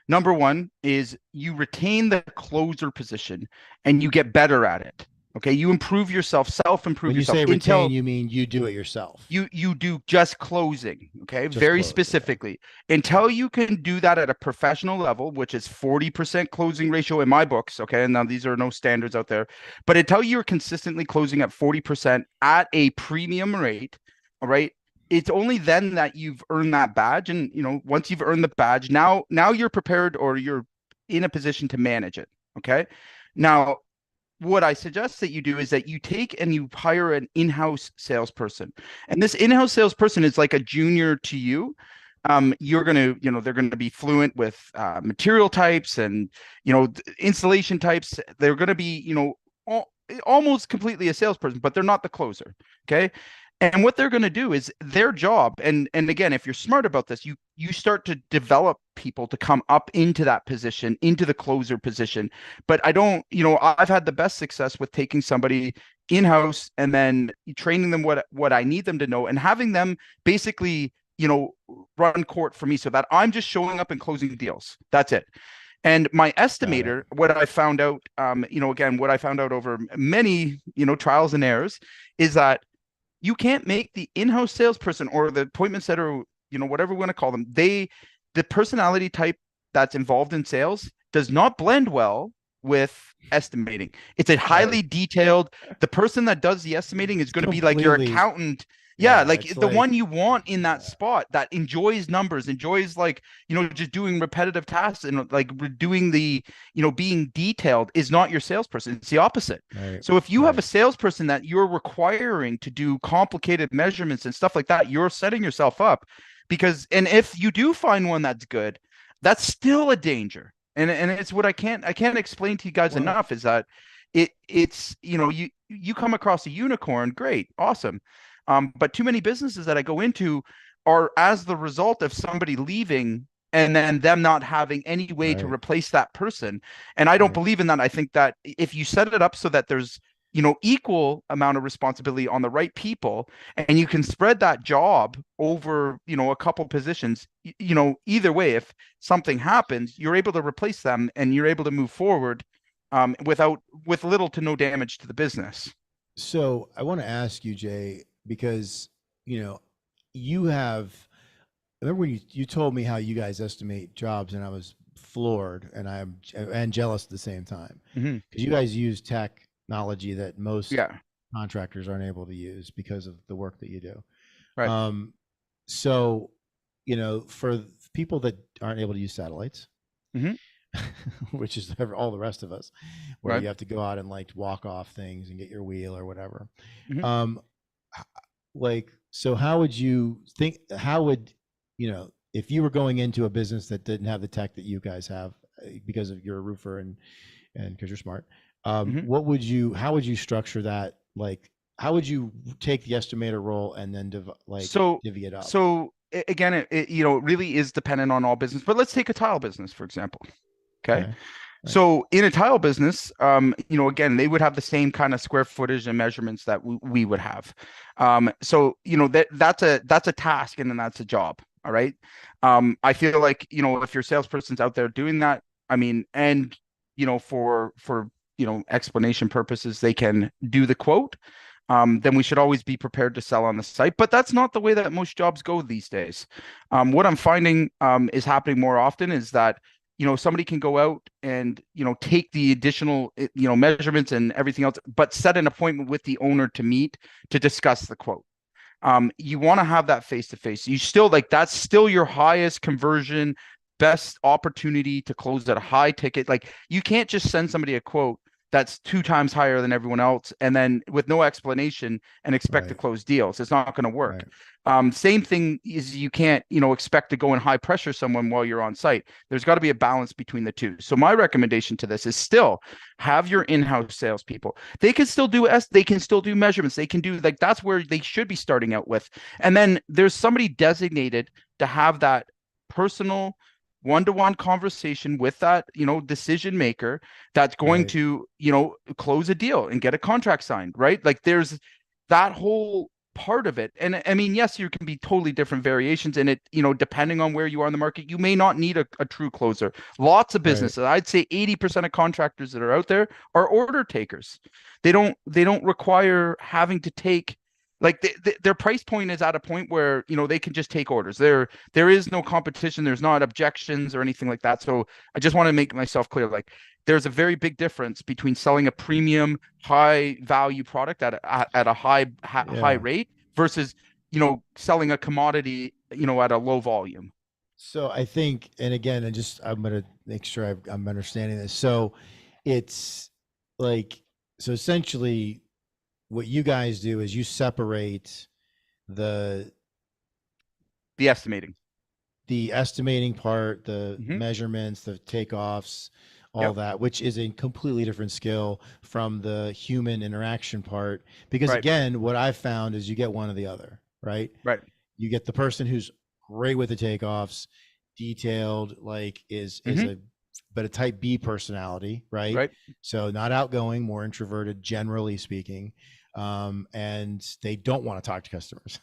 Number one is you retain the closer position and you get better at it. Okay. You improve yourself, self-improve When you yourself say retain, until you mean you do it yourself. you do just closing. Okay. Just Very close, okay. specifically, until you can do that at a professional level, which is 40% closing ratio in my books. Okay. And now these are no standards out there, but until you're consistently closing at 40% at a premium rate, all right, it's only then that you've earned that badge. And once you've earned the badge, now you're prepared, or you're in a position to manage it. Okay. Now, what I suggest that you do is that you take and you hire an in-house salesperson. And this in-house salesperson is like a junior to you. You're going to, they're going to be fluent with material types and, installation types. They're going to be, almost completely a salesperson, but they're not the closer. Okay. And what they're going to do is their job. And again, if you're smart about this, you start to develop people to come up into that position, into the closer position. But I don't, I've had the best success with taking somebody in-house and then training them what I need them to know, and having them basically run court for me so that I'm just showing up and closing deals. That's it. And my estimator, what I found out, again, what I found out over many, trials and errors is that you can't make the in-house salesperson or the appointment setter, whatever we want to call them, the personality type that's involved in sales does not blend well with estimating. It's a highly detailed, the person that does the estimating is going to be like your accountant. Yeah, like the one you want in that spot that enjoys numbers, enjoys like, just doing repetitive tasks and like doing the, being detailed is not your salesperson. It's the opposite. Right. So if you have a salesperson that you're requiring to do complicated measurements and stuff like that, you're setting yourself up because, and if you do find one that's good, that's still a danger. And it's what I can't explain to you guys enough is that it's, you come across a unicorn, great, awesome. But too many businesses that I go into are as the result of somebody leaving and then them not having any way to replace that person. And I don't believe in that. I think that if you set it up so that there's, equal amount of responsibility on the right people, and you can spread that job over, a couple positions, either way, if something happens, you're able to replace them and you're able to move forward with little to no damage to the business. So I want to ask you, Jay, because you have, remember when you told me how you guys estimate jobs, and I was floored and jealous at the same time, because you guys use technology that most contractors aren't able to use because of the work that you do. Right. So for people that aren't able to use satellites, which is all the rest of us, where you have to go out and like walk off things and get your wheel or whatever. So how would you think, if you were going into a business that didn't have the tech that you guys have because of you're a roofer and because you're smart, how would you structure that? Like, how would you take the estimator role and then divvy it up? So again, it really is dependent on all business, but let's take a tile business, for example. Okay. So in a tile business, again, they would have the same kind of square footage and measurements that we would have. So, that's a task and then that's a job. All right. I feel like, if your salesperson's out there doing that, I mean, and, for explanation purposes, they can do the quote. Then we should always be prepared to sell on the site. But that's not the way that most jobs go these days. What I'm finding is happening more often is that somebody can go out and, take the additional, measurements and everything else, but set an appointment with the owner to meet to discuss the quote. You want to have that face-to-face. You still that's still your highest conversion, best opportunity to close at a high ticket. Like you can't just send somebody a quote that's 2 times higher than everyone else and then with no explanation and expect to close deals. It's not going to work. Same thing is you can't, expect to go and high pressure someone while you're on site. There's got to be a balance between the two. So my recommendation to this is still have your in-house salespeople. They can still do measurements. They can do that's where they should be starting out with. And then there's somebody designated to have that personal one-to-one conversation with that, decision maker that's going to, close a deal and get a contract signed, right? Like there's that whole part of it. And I mean, yes, you can be totally different variations in it, depending on where you are in the market. You may not need a true closer. Lots of businesses, I'd say 80% of contractors that are out there are order takers. They don't require having to take their price point is at a point where they can just take orders. There is no competition. There's not objections or anything like that. So I just want to make myself clear. Like there's a very big difference between selling a premium, high value product at a high rate versus selling a commodity at a low volume. So I think, and again, I'm going to make sure I'm understanding this. So it's so essentially, what you guys do is you separate the estimating part, the measurements, the takeoffs, all that, which is a completely different skill from the human interaction part. Because again, what I've found is you get one or the other, right? Right. You get the person who's great with the takeoffs, detailed, but a type B personality, right? Right. So not outgoing, more introverted, generally speaking. and they don't want to talk to customers.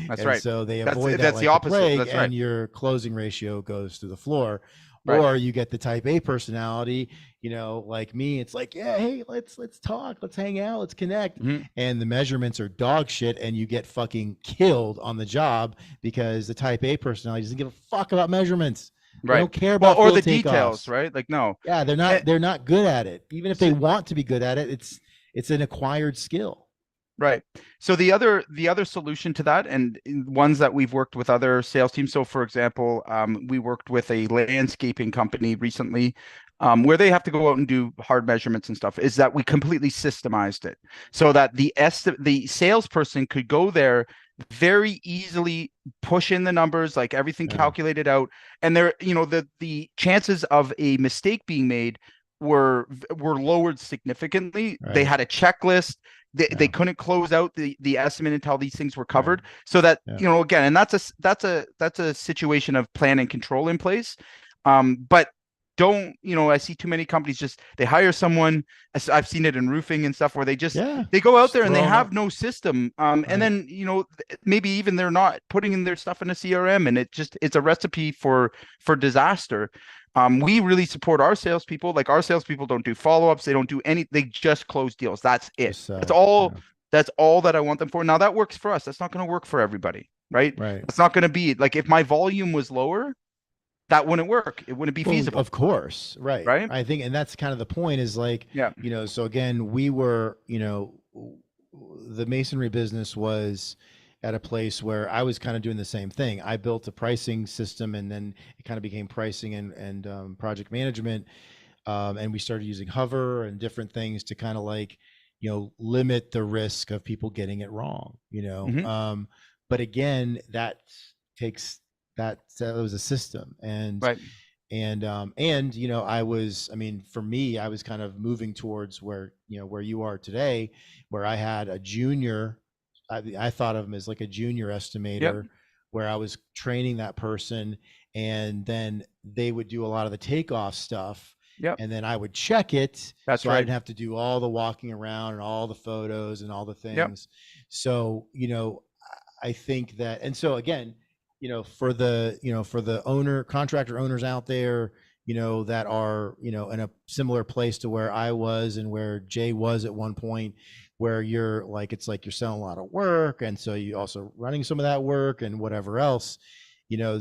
That's And right. so they avoid that That's like the the opposite. plague, That's right. and your closing ratio goes through the floor. Right. Or you get the type A personality, like me. It's like, yeah, hey, let's talk, let's hang out, let's connect. Mhm. And the measurements are dog shit, and you get fucking killed on the job because the type A personality doesn't give a fuck about measurements. They Right. don't care Well, about or field the takeoffs. details, right? Like, no. Yeah, Eh, they're not good at it. Even if they want to be good at it, it's an acquired skill. Right. So the other solution to that, and ones that we've worked with other sales teams. So for example, we worked with a landscaping company recently, where they have to go out and do hard measurements and stuff, is that we completely systemized it so that the salesperson could go there very easily, push in the numbers, like everything Yeah. calculated out, and there, the chances of a mistake being made were lowered significantly. They Right. had a checklist. They Yeah. couldn't close out the estimate until these things were covered. So that, Yeah. again, and that's a situation of plan and control in place. But don't, I see too many companies just, they hire someone. I've seen it in roofing and stuff where they just, Yeah. they go out Just there and they throw 'em have up. no system. And Right. then, maybe even they're not putting in their stuff in a CRM, and it's a recipe for disaster. We really support our salespeople. Like, our salespeople don't do follow-ups. They don't do they just close deals. That's it. Just sell. That's all. Yeah. That's all that I want them for. Now that works for us. That's not going to work for everybody, right? Right. It's not going to be like, if my volume was lower, that wouldn't work. It wouldn't be Well, feasible. of course. Right. Right. I think, and that's kind of the point, is like, Yeah. so again, we were, the masonry business was at a place where I was kind of doing the same thing. I built a pricing system, and then it kind of became pricing and project management. And we started using Hover and different things to kind of like, limit the risk of people getting it wrong, Mhm. But again, that was a system. And Right. and for me, I was kind of moving towards where you are today, where I had a junior. I thought of him as like a junior estimator, where I was training that person, and then they would do a lot of the takeoff stuff. Yep. And then I would check it. That's so I right. didn't have to do all the walking around and all the photos and all the things. Yep. So, I think that, and so again, for the contractor owners out there, that are, in a similar place to where I was and where Jay was at one point, where you're like, it's like you're selling a lot of work, and so you also running some of that work and whatever else,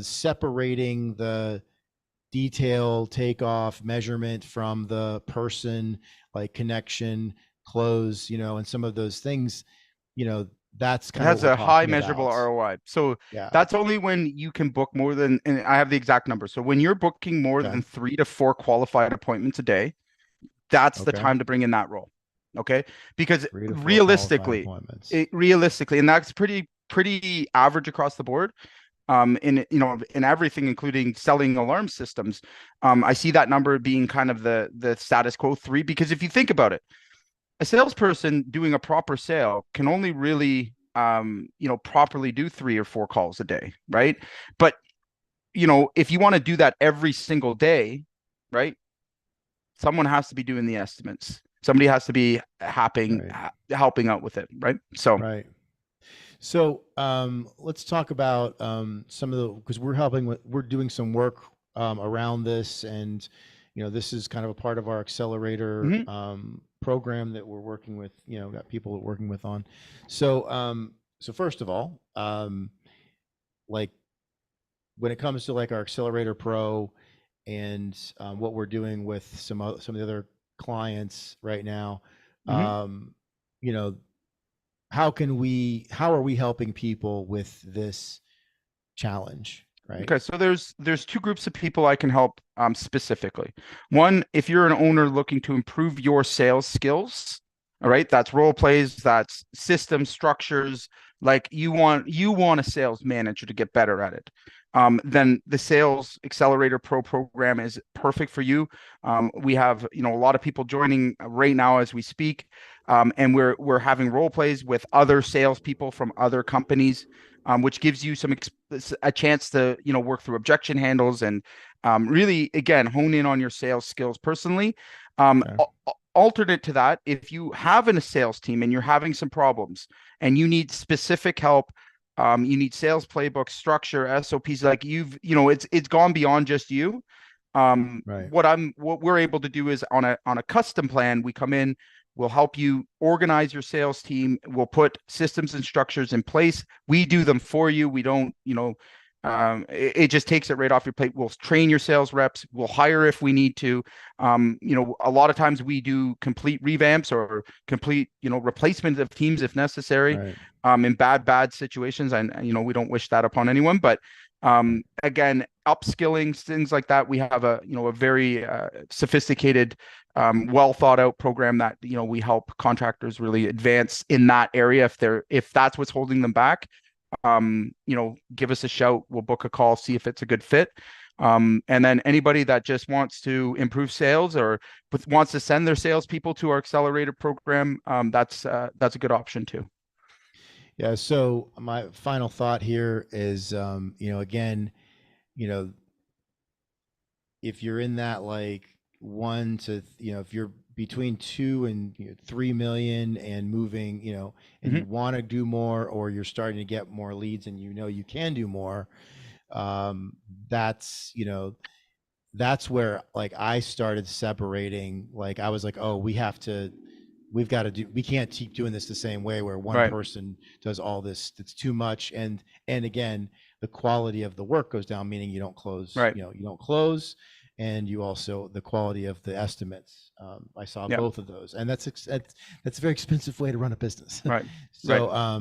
separating the detail, takeoff, measurement from the person, like connection, close, and some of those things, that's It kind of has what we're a high talking measurable about. ROI. So Yeah. that's only when you can book more than, and I have the exact number. So when you're booking more Okay. than 3 to 4 qualified appointments a day, that's the Okay. time to bring in that role. Okay. Because 3 to 4 qualified realistically, appointments. and that's pretty average across the board. In everything, including selling alarm systems, I see that number being kind of the status quo 3, because if you think about it, a salesperson doing a proper sale can only really properly do 3 or 4 calls a day, right? But if you want to do that every single day, right, someone has to be doing the estimates. Somebody has to be helping out with it, right? So right. So let's talk about some of the, because we're doing some work around this, and this is kind of a part of our accelerator program that we're working with. Got people that we're working with on. So first of all, like when it comes to like our accelerator pro and what we're doing with some of the other clients right now, how are we helping people with this challenge, right? Okay, so there's 2 groups of people I can help specifically. One, if you're an owner looking to improve your sales skills, all right, that's role plays, that's system structures, like you want a sales manager to get better at it. Then the Sales Accelerator Pro program is perfect for you. We have a lot of people joining right now as we speak, and we're having role plays with other salespeople from other companies, which gives you a chance to work through objection handles and really, again, hone in on your sales skills personally. alternate to that, if you have a sales team and you're having some problems and you need specific help, you need sales playbook structure, SOPs, like it's gone beyond just you. Right. What we're able to do is on a custom plan, we come in, we'll help you organize your sales team. We'll put systems and structures in place. We do them for you. We don't, it just takes it right off your plate. We'll train your sales reps. We'll hire if we need to. A lot of times we do complete revamps or complete, replacement of teams if necessary, Right. in bad situations. And, we don't wish that upon anyone, but again, upskilling, things like that. We have a very sophisticated, well thought out program that we help contractors really advance in that area if that's what's holding them back. Give us a shout. We'll book a call, see if it's a good fit. And then anybody that just wants to improve sales or wants to send their salespeople to our accelerator program, that's a good option too. Yeah. So my final thought here is, again, if you're in that like if you're between 2 and 3 million and moving, and you want to do more, or you're starting to get more leads and you can do more, that's where like I started separating. Like I was like, oh, we can't keep doing this the same way where one person does all this. It's too much. And again, the quality of the work goes down, meaning you don't close, you don't close. And you also, the quality of the estimates. I saw both of those, and that's a very expensive way to run a business. Right. So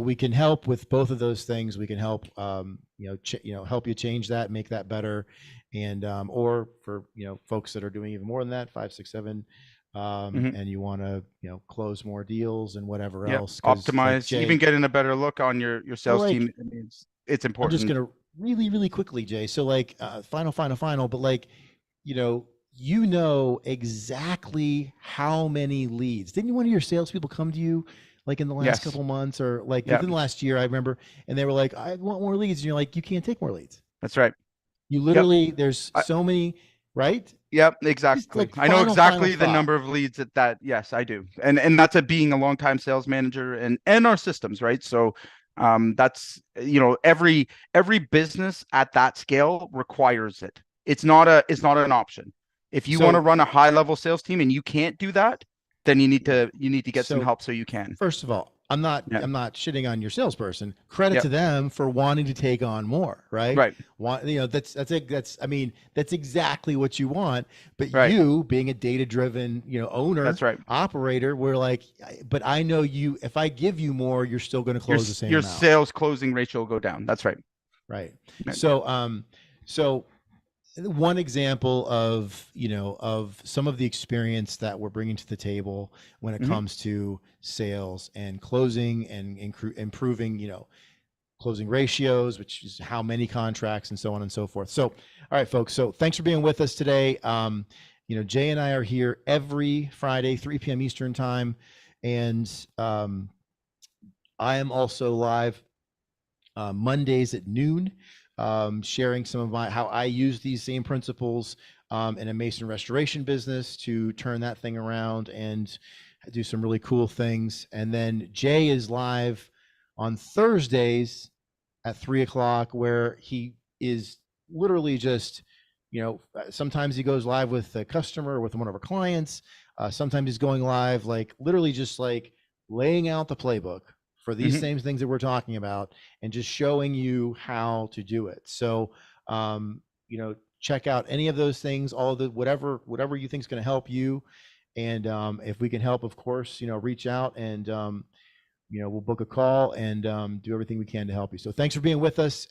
we can help with both of those things. We can help, help you change that, make that better. And, or for, folks that are doing even more than that, 5, 6, 7, and you want to, close more deals and whatever else. Optimize, like even getting a better look on your sales team. I mean, it's important. I'm just going to really, really quickly, Jay. So like, final, but like, exactly how many leads. Didn't one of your salespeople come to you like in the last couple months or like within the last year, I remember, and they were like, I want more leads. And you're like, you can't take more leads. That's right. You literally, there's so many, right? Yep, exactly. Like I know exactly the number of leads that yes, I do. And that's being a longtime sales manager and our systems, right? So that's, every business at that scale requires it. It's not an option. If you want to run a high level sales team and you can't do that, then you need to get some help so you can. First of all, I'm not shitting on your salesperson. Credit to them for wanting to take on more, right? Right. That's exactly what you want. But you being a data-driven, owner, that's right, operator, we're like, but I know you. If I give you more, you're still going to close the same amount. Your sales closing ratio will go down. That's right. Right. So one example of of some of the experience that we're bringing to the table when it comes to sales and closing and improving closing ratios, which is how many contracts and so on and so forth. So all right, folks, so thanks for being with us today. Jay and I are here every Friday 3 p.m. Eastern time, and I am also live Mondays at noon, sharing some of how I use these same principles in a mason restoration business to turn that thing around and do some really cool things. And then Jay is live on Thursdays at 3:00, where he is literally just, sometimes he goes live with a customer or with one of our clients. Sometimes he's going live, like literally just like laying out the playbook for these same things that we're talking about and just showing you how to do it. So, check out any of those things, all of the, whatever you think is going to help you. And if we can help, of course, reach out and, we'll book a call and do everything we can to help you. So thanks for being with us.